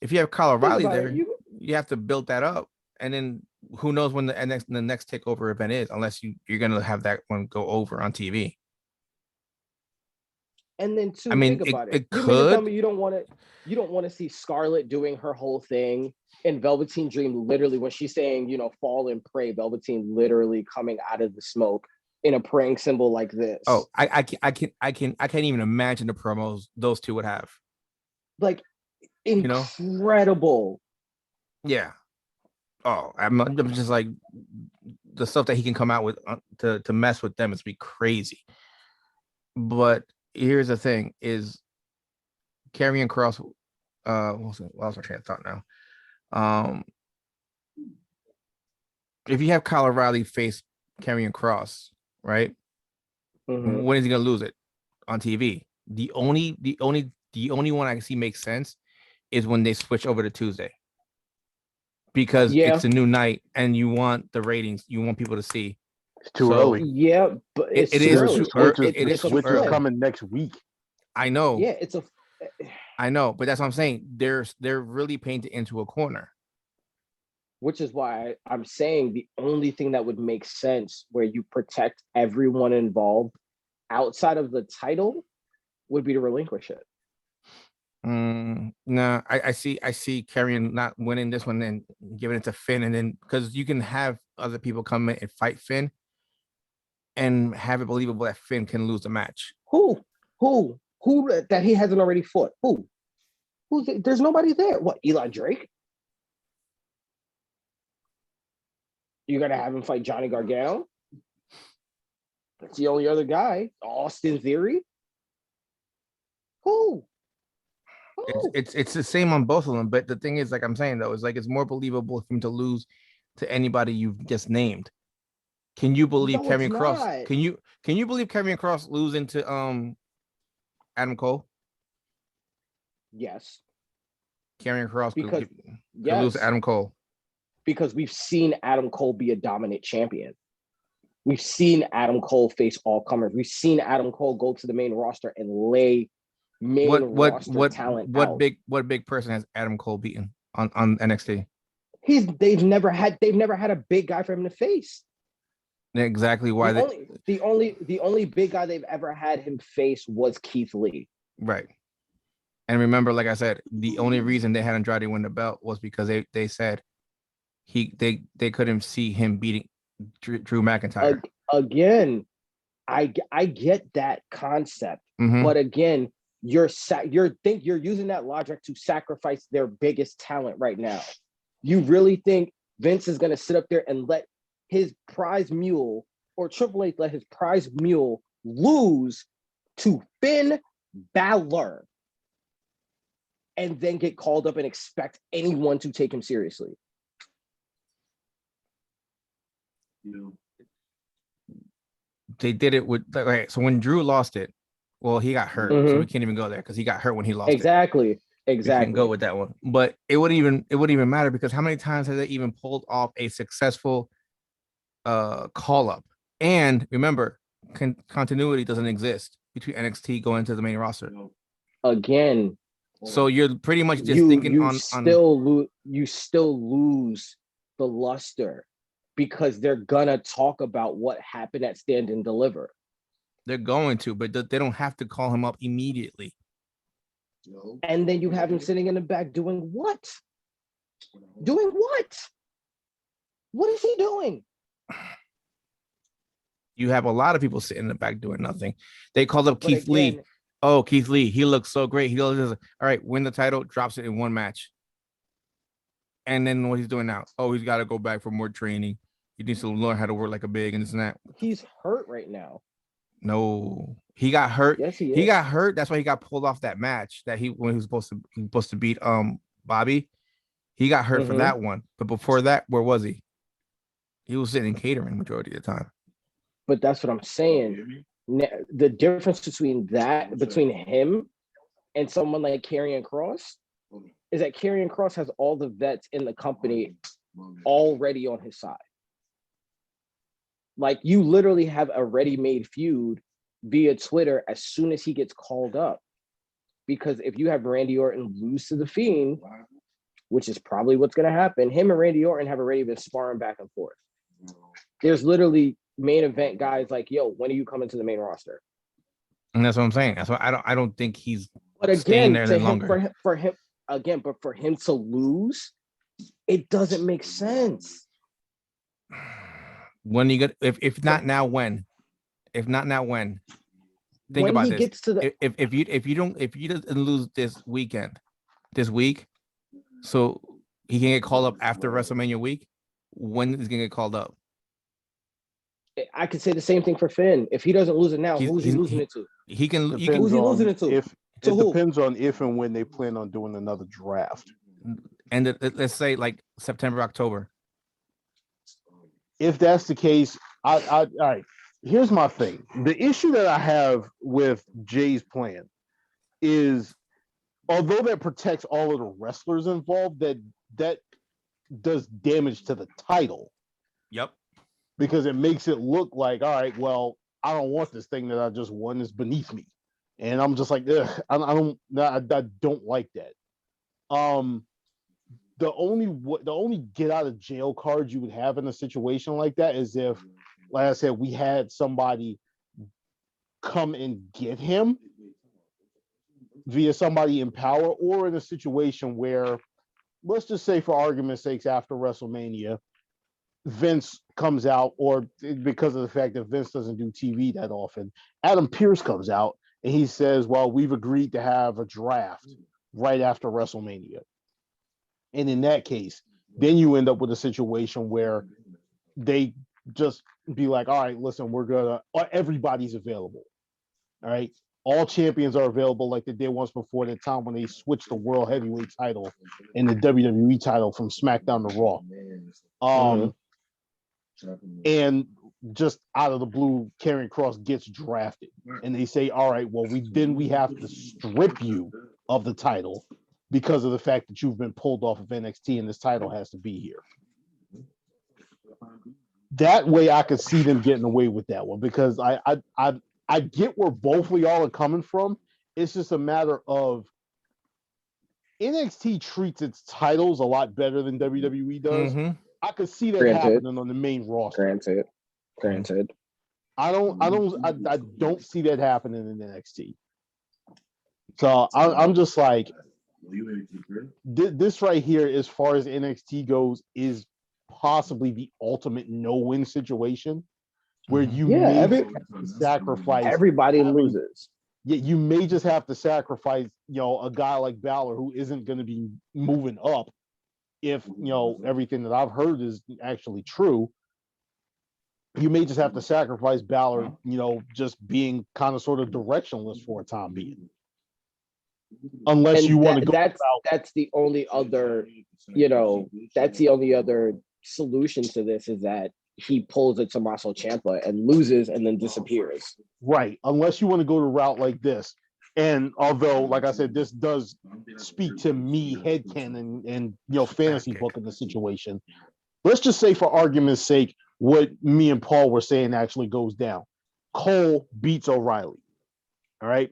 if you have Kyle O'Reilly there, you have to build that up, and then who knows when the next takeover event is, unless you're gonna have that one go over on TV. And then too, I mean, think about it. it You mean to tell could. me you don't want to see Scarlett doing her whole thing in Velveteen Dream, literally when she's saying, fall and pray, Velveteen literally coming out of the smoke in a praying symbol like this. Oh, I can't even imagine the promos those two would have. Like incredible. Yeah. Oh, I'm just like the stuff that he can come out with to mess with them is be crazy. But here's the thing: is Karrion Kross. What was my train of thought now? If you have Kyle O'Reilly face Karrion Kross, right? Mm-hmm. When is he gonna lose it on TV? The only one I can see makes sense is when they switch over to Tuesday. Because it's a new night and you want the ratings, you want people to see. It's too early. Yeah, but it's it is too early. The switch is coming next week. I know. Yeah, I know, but that's what I'm saying. They're really painted into a corner. Which is why I'm saying the only thing that would make sense where you protect everyone involved outside of the title would be to relinquish it. No, I see Karrion not winning this one and giving it to Finn, and then because you can have other people come in and fight Finn and have it believable that Finn can lose the match. Who that he hasn't already fought? There's nobody there. What, Eli Drake? You're gonna have him fight Johnny Gargano? That's the only other guy. Austin Theory? Who? It's the same on both of them, but the thing is, like I'm saying though, is like it's more believable for him to lose to anybody you've just named. Can you believe Karrion Kross? Can you believe Karrion Kross losing to Adam Cole? Yes. Karrion Kross could yes, lose to Adam Cole. Because we've seen Adam Cole be a dominant champion. We've seen Adam Cole face all comers. We've seen Adam Cole go to the main roster and lay roster talent out. What big person has Adam Cole beaten on NXT? They've never had a big guy for him to face. Exactly why the only big guy they've ever had him face was Keith Lee. Right. And remember, like I said, the only reason they had Andrade win the belt was because they said they couldn't see him beating Drew McIntyre. Again, I get that concept, but again, you're using that logic to sacrifice their biggest talent right now. You really think Vince is going to sit up there and let his prize mule or Triple H let his prize mule lose to Finn Bálor and then get called up and expect anyone to take him seriously? They did it with so when Drew lost it, well, he got hurt, so we can't even go there because he got hurt when he lost it. Exactly. We can go with that one, but it wouldn't even matter because how many times has they even pulled off a successful call up? And remember, continuity doesn't exist between NXT going to the main roster. Again, so you're pretty much just thinking you still lose the luster because they're gonna talk about what happened at Stand and Deliver. They're going to, but they don't have to call him up immediately. And then you have him sitting in the back doing what? Doing what? What is he doing? You have a lot of people sitting in the back doing nothing. They called up Keith Lee. Oh, Keith Lee, he looks so great. He goes, all right, win the title, drops it in one match. And then what he's doing now? Oh, he's got to go back for more training. He needs to learn how to work like a big and this and that. He's hurt right now. No, he got hurt. Yes, he is. He got hurt. That's why he got pulled off that match when he was supposed to beat Bobby. He got hurt for that one. But before that, where was he? He was sitting in catering majority of the time. But that's what I'm saying. The difference between him and someone like Karrion Kross is that Karrion Kross has all the vets in the company already on his side. Like, you literally have a ready-made feud via Twitter as soon as he gets called up. Because if you have Randy Orton lose to The Fiend, which is probably what's going to happen, him and Randy Orton have already been sparring back and forth. There's literally main event guys like, yo, when are you coming to the main roster? And that's what I'm saying. That's why I don't think he's But staying again, there to any him, longer. for him to lose, it doesn't make sense. When you get if not now, when? If not now, when? Think when about he this. gets to the If you doesn't lose this week, so he can get called up after WrestleMania week. When is he gonna get called up? I could say the same thing for Finn. If he doesn't lose it now, who's he losing it to? He can. Depends Who's he losing on it to? If To it who? depends on if and when they plan on doing another draft. And let's say like September, October. If that's the case, all right. Here's my thing. The issue that I have with Jay's plan is, although that protects all of the wrestlers involved, that does damage to the title. Yep. Because it makes it look like, all right, well, I don't want this thing that I just won is beneath me, and I'm just like, ugh, I don't like that. The only get out of jail card you would have in a situation like that is if, like I said, we had somebody come and get him via somebody in power, or in a situation where, let's just say for argument's sake, after WrestleMania, Vince comes out, or because of the fact that Vince doesn't do TV that often, Adam Pearce comes out and he says, well, we've agreed to have a draft right after WrestleMania. And in that case, then you end up with a situation where they just be like, all right, listen, everybody's available. All right. All champions are available like they did once before, the time when they switched the World Heavyweight title and the WWE title from SmackDown to Raw. And just out of the blue, Karrion Kross gets drafted. And they say, all right, well, we have to strip you of the title because of the fact that you've been pulled off of NXT and this title has to be here. That way I could see them getting away with that one, because I get where both of y'all are coming from. It's just a matter of NXT treats its titles a lot better than WWE does. Mm-hmm. I could see that happening on the main roster. Granted. I don't see that happening in NXT. So I'm just like, this right here, as far as NXT goes, is possibly the ultimate no-win situation where you sacrifice. Everybody loses. Yeah, you may just have to sacrifice, a guy like Bálor who isn't going to be moving up if, everything that I've heard is actually true. You may just have to sacrifice Bálor, just being kind of sort of directionless for a time being. Unless you want to go. That's the only other, that's the only other solution to this, is that he pulls a Tommaso Ciampa and loses and then disappears. Right. Unless you want to go the route like this. And although, like I said, this does speak to me headcanon and fantasy book in the situation. Let's just say, for argument's sake, what me and Paul were saying actually goes down. Cole beats O'Reilly. All right.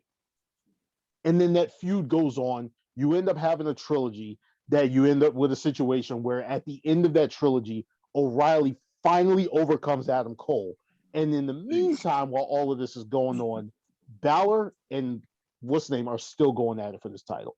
And then that feud goes on. You end up having a trilogy that you end up with a situation where at the end of that trilogy, O'Reilly finally overcomes Adam Cole. And in the meantime, while all of this is going on, Bálor and what's his name are still going at it for this title.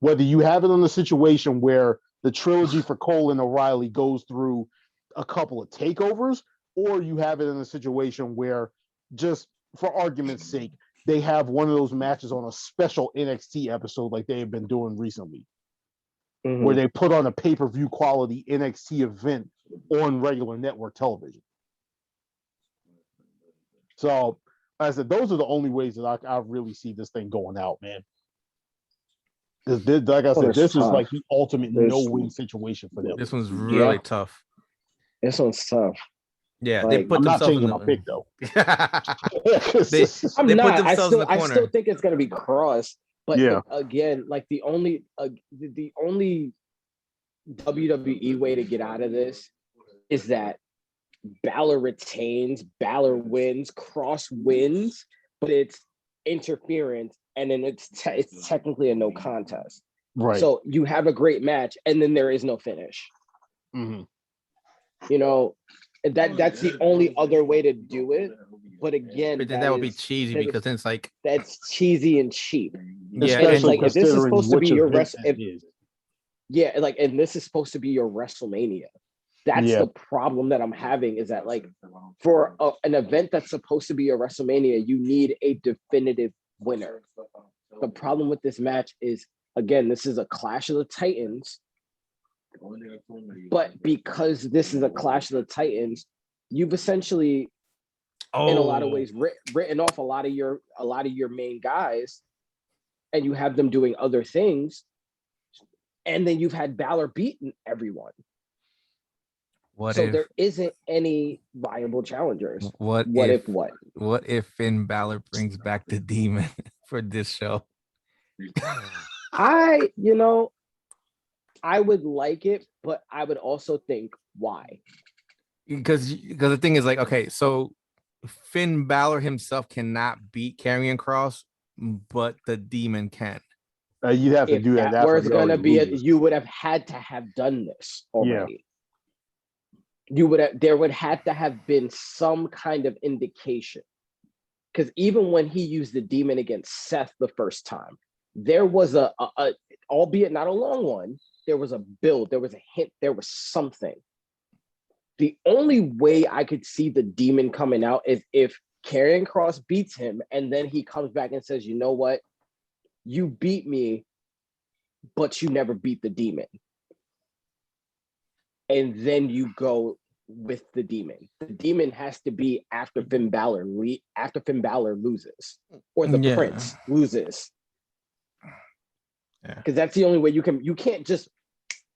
Whether you have it in a situation where the trilogy for Cole and O'Reilly goes through a couple of takeovers, or you have it in a situation where, just for argument's sake, they have one of those matches on a special NXT episode like they have been doing recently, where they put on a pay-per-view quality NXT event on regular network television. So, like I said, those are the only ways that I really see this thing going out, man. Because, like I said, this is like the ultimate no-win situation for them. This one's really tough. This one's tough. Yeah, they put I'm not themselves changing in my pick though. they put themselves in the corner. I still think it's gonna be Kross, but yeah, again, like the only WWE way to get out of this is that Bálor retains, Bálor wins, Kross wins, but it's interference, and then it's technically a no contest. Right. So you have a great match, and then there is no finish. Mm-hmm. That's the only other way to do it. But again, But then that would be cheesy because then it's like that's cheesy and cheap. yeah, Especially like if this is considering supposed to be which your event that is. yeah, like and this is supposed to be your WrestleMania. That's the problem that I'm having is that like for an event that's supposed to be a WrestleMania, you need a definitive winner. The problem with this match is, again, this is a Clash of the Titans, but because this is a Clash of the Titans, you've essentially, in a lot of ways, written off a lot of your main guys, and you have them doing other things, and then you've had Bálor beating everyone. There isn't any viable challengers. What if Finn Bálor brings back the demon for this show? I would like it, but I would also think why. Because the thing is like, okay, so Finn Bálor himself cannot beat Karrion Kross, but the demon can. You'd have to do that. That's where it's going to be. You would have had to have done this already. Yeah. There would have to have been some kind of indication, because even when he used the demon against Seth the first time, there was a albeit not a long one, there was a build, there was a hint, there was something. The only way I could see the demon coming out is if Karrion Kross beats him and then he comes back and says, you know what, you beat me, but you never beat the demon. And then you go with the demon. The demon has to be after Finn Bálor loses, or the Prince loses. Because that's the only way you can't just,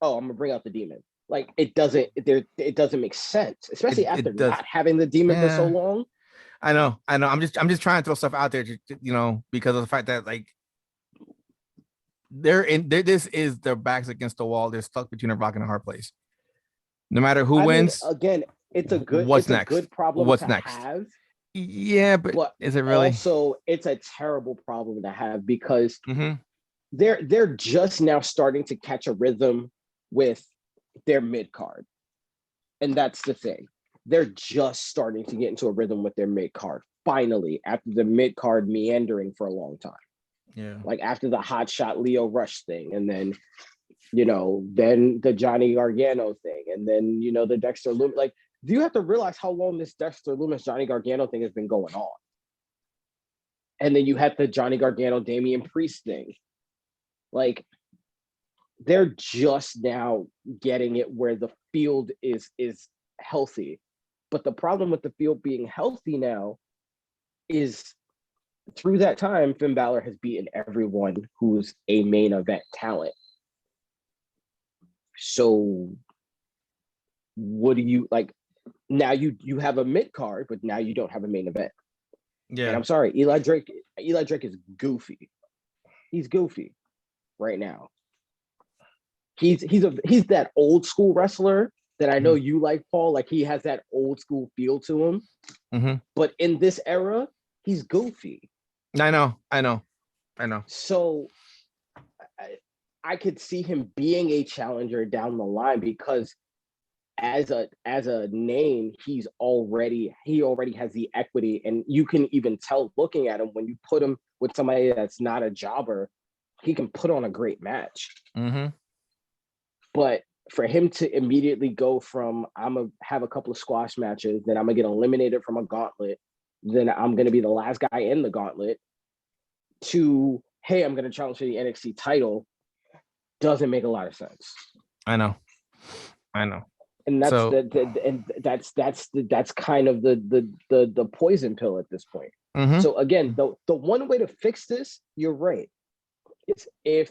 I'm gonna bring out the demon. Like it doesn't make sense, especially after not having the demon for so long. I know. I'm just trying to throw stuff out there, because of the fact that like this is their backs against the wall. They're stuck between a rock and a hard place. No matter who wins, again, it's a good problem What's to next? have. Yeah, but is it really? Also, it's a terrible problem to have because they're just now starting to catch a rhythm with their mid card, and that's the thing. They're just starting to get into a rhythm with their mid card finally, after the mid card meandering for a long time. Yeah, like after the hot shot Leo Rush thing, and then then the Johnny Gargano thing, and then the Dexter Lumis. Like, do you have to realize how long this Dexter Lumis Johnny Gargano thing has been going on? And then you had the Johnny Gargano Damian Priest thing. Like, they're just now getting it where the field is healthy. But the problem with the field being healthy now is through that time, Finn Bálor has beaten everyone who's a main event talent. So what do you like? Now you have a mid card, but now you don't have a main event. Yeah. And I'm sorry, Eli Drake is goofy. He's goofy right now. He's that old school wrestler that I know you like, Paul. Like, he has that old school feel to him. Mm-hmm. But in this era, he's goofy. I know. So I could see him being a challenger down the line because as a name, he already has the equity, and you can even tell looking at him when you put him with somebody that's not a jobber, he can put on a great match. Mm-hmm. But for him to immediately go from I'm gonna have a couple of squash matches, then I'm gonna get eliminated from a gauntlet, then I'm gonna be the last guy in the gauntlet, to hey, I'm gonna challenge for the NXT title, doesn't make a lot of sense. I know. And that's that's kind of the poison pill at this point. Mm-hmm. So again, the one way to fix this, you're right, is if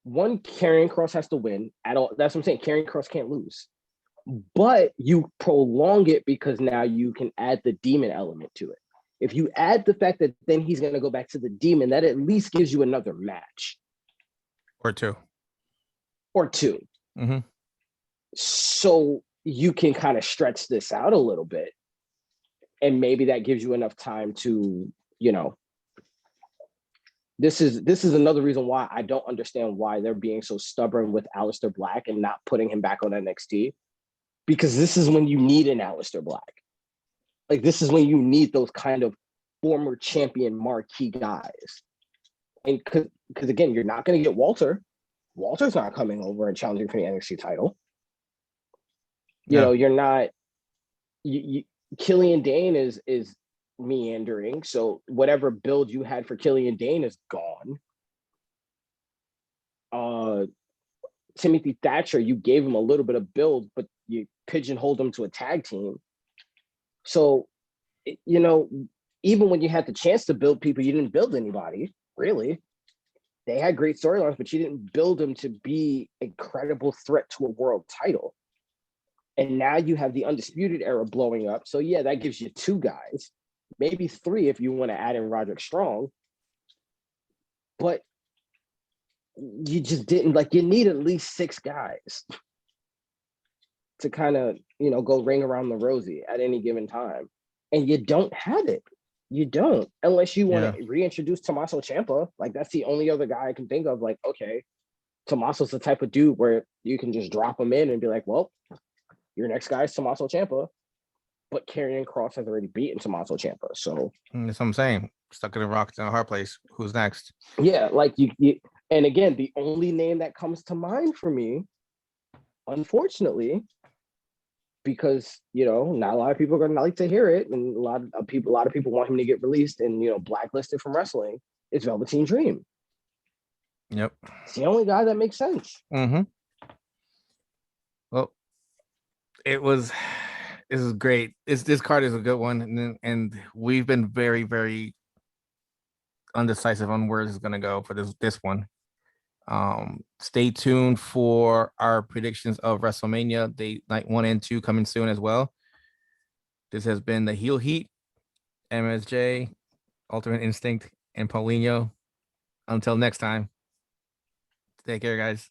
one, Karrion Kross has to win at all. That's what I'm saying. Karrion Kross can't lose, but you prolong it because now you can add the demon element to it. If you add the fact that then he's going to go back to the demon, that at least gives you another match or two. Mm-hmm. So you can kind of stretch this out a little bit, and maybe that gives you enough time to, this is another reason why I don't understand why they're being so stubborn with Aleister Black and not putting him back on NXT, because this is when you need an Aleister Black. Like, this is when you need those kind of former champion marquee guys. And because again, you're not going to get Walter. Walter's not coming over and challenging for the NXT title. You know, you're not. Killian Dane is meandering, so whatever build you had for Killian Dane is gone. Timothy Thatcher, you gave him a little bit of build, but you pigeonholed him to a tag team. So, you know, even when you had the chance to build people, you didn't build anybody, really. They had great storylines, but you didn't build them to be a credible threat to a world title. And now you have the Undisputed Era blowing up. So, yeah, that gives you 2 guys, maybe 3 if you want to add in Roderick Strong. But you just didn't, like, you need at least 6 guys to kind of, you know, go ring around the rosy at any given time. And you don't have it. You don't, unless you want to reintroduce Tommaso Ciampa. Like, that's the only other guy I can think of. Like, okay, Tommaso's the type of dude where you can just drop him in and be like, well, your next guy is Tommaso Ciampa. But Karrion Kross has already beaten Tommaso Ciampa. So that's what I'm saying. Stuck in a rock in a hard place. Who's next? Yeah, like you and again, the only name that comes to mind for me, unfortunately, because, you know, not a lot of people are gonna like to hear it, and a lot of people want him to get released and, you know, blacklisted from wrestling, is Velveteen Dream. Yep. It's the only guy that makes sense. Mm-hmm. Well, this is great. This card is a good one, and we've been very, very undecisive on where this is gonna go for this one. Stay tuned for our predictions of WrestleMania Day Night 1 and 2 coming soon as well. This has been the Heel Heat, MSJ, Ultimate Instinct, and Paulinho. Until next time, take care, guys.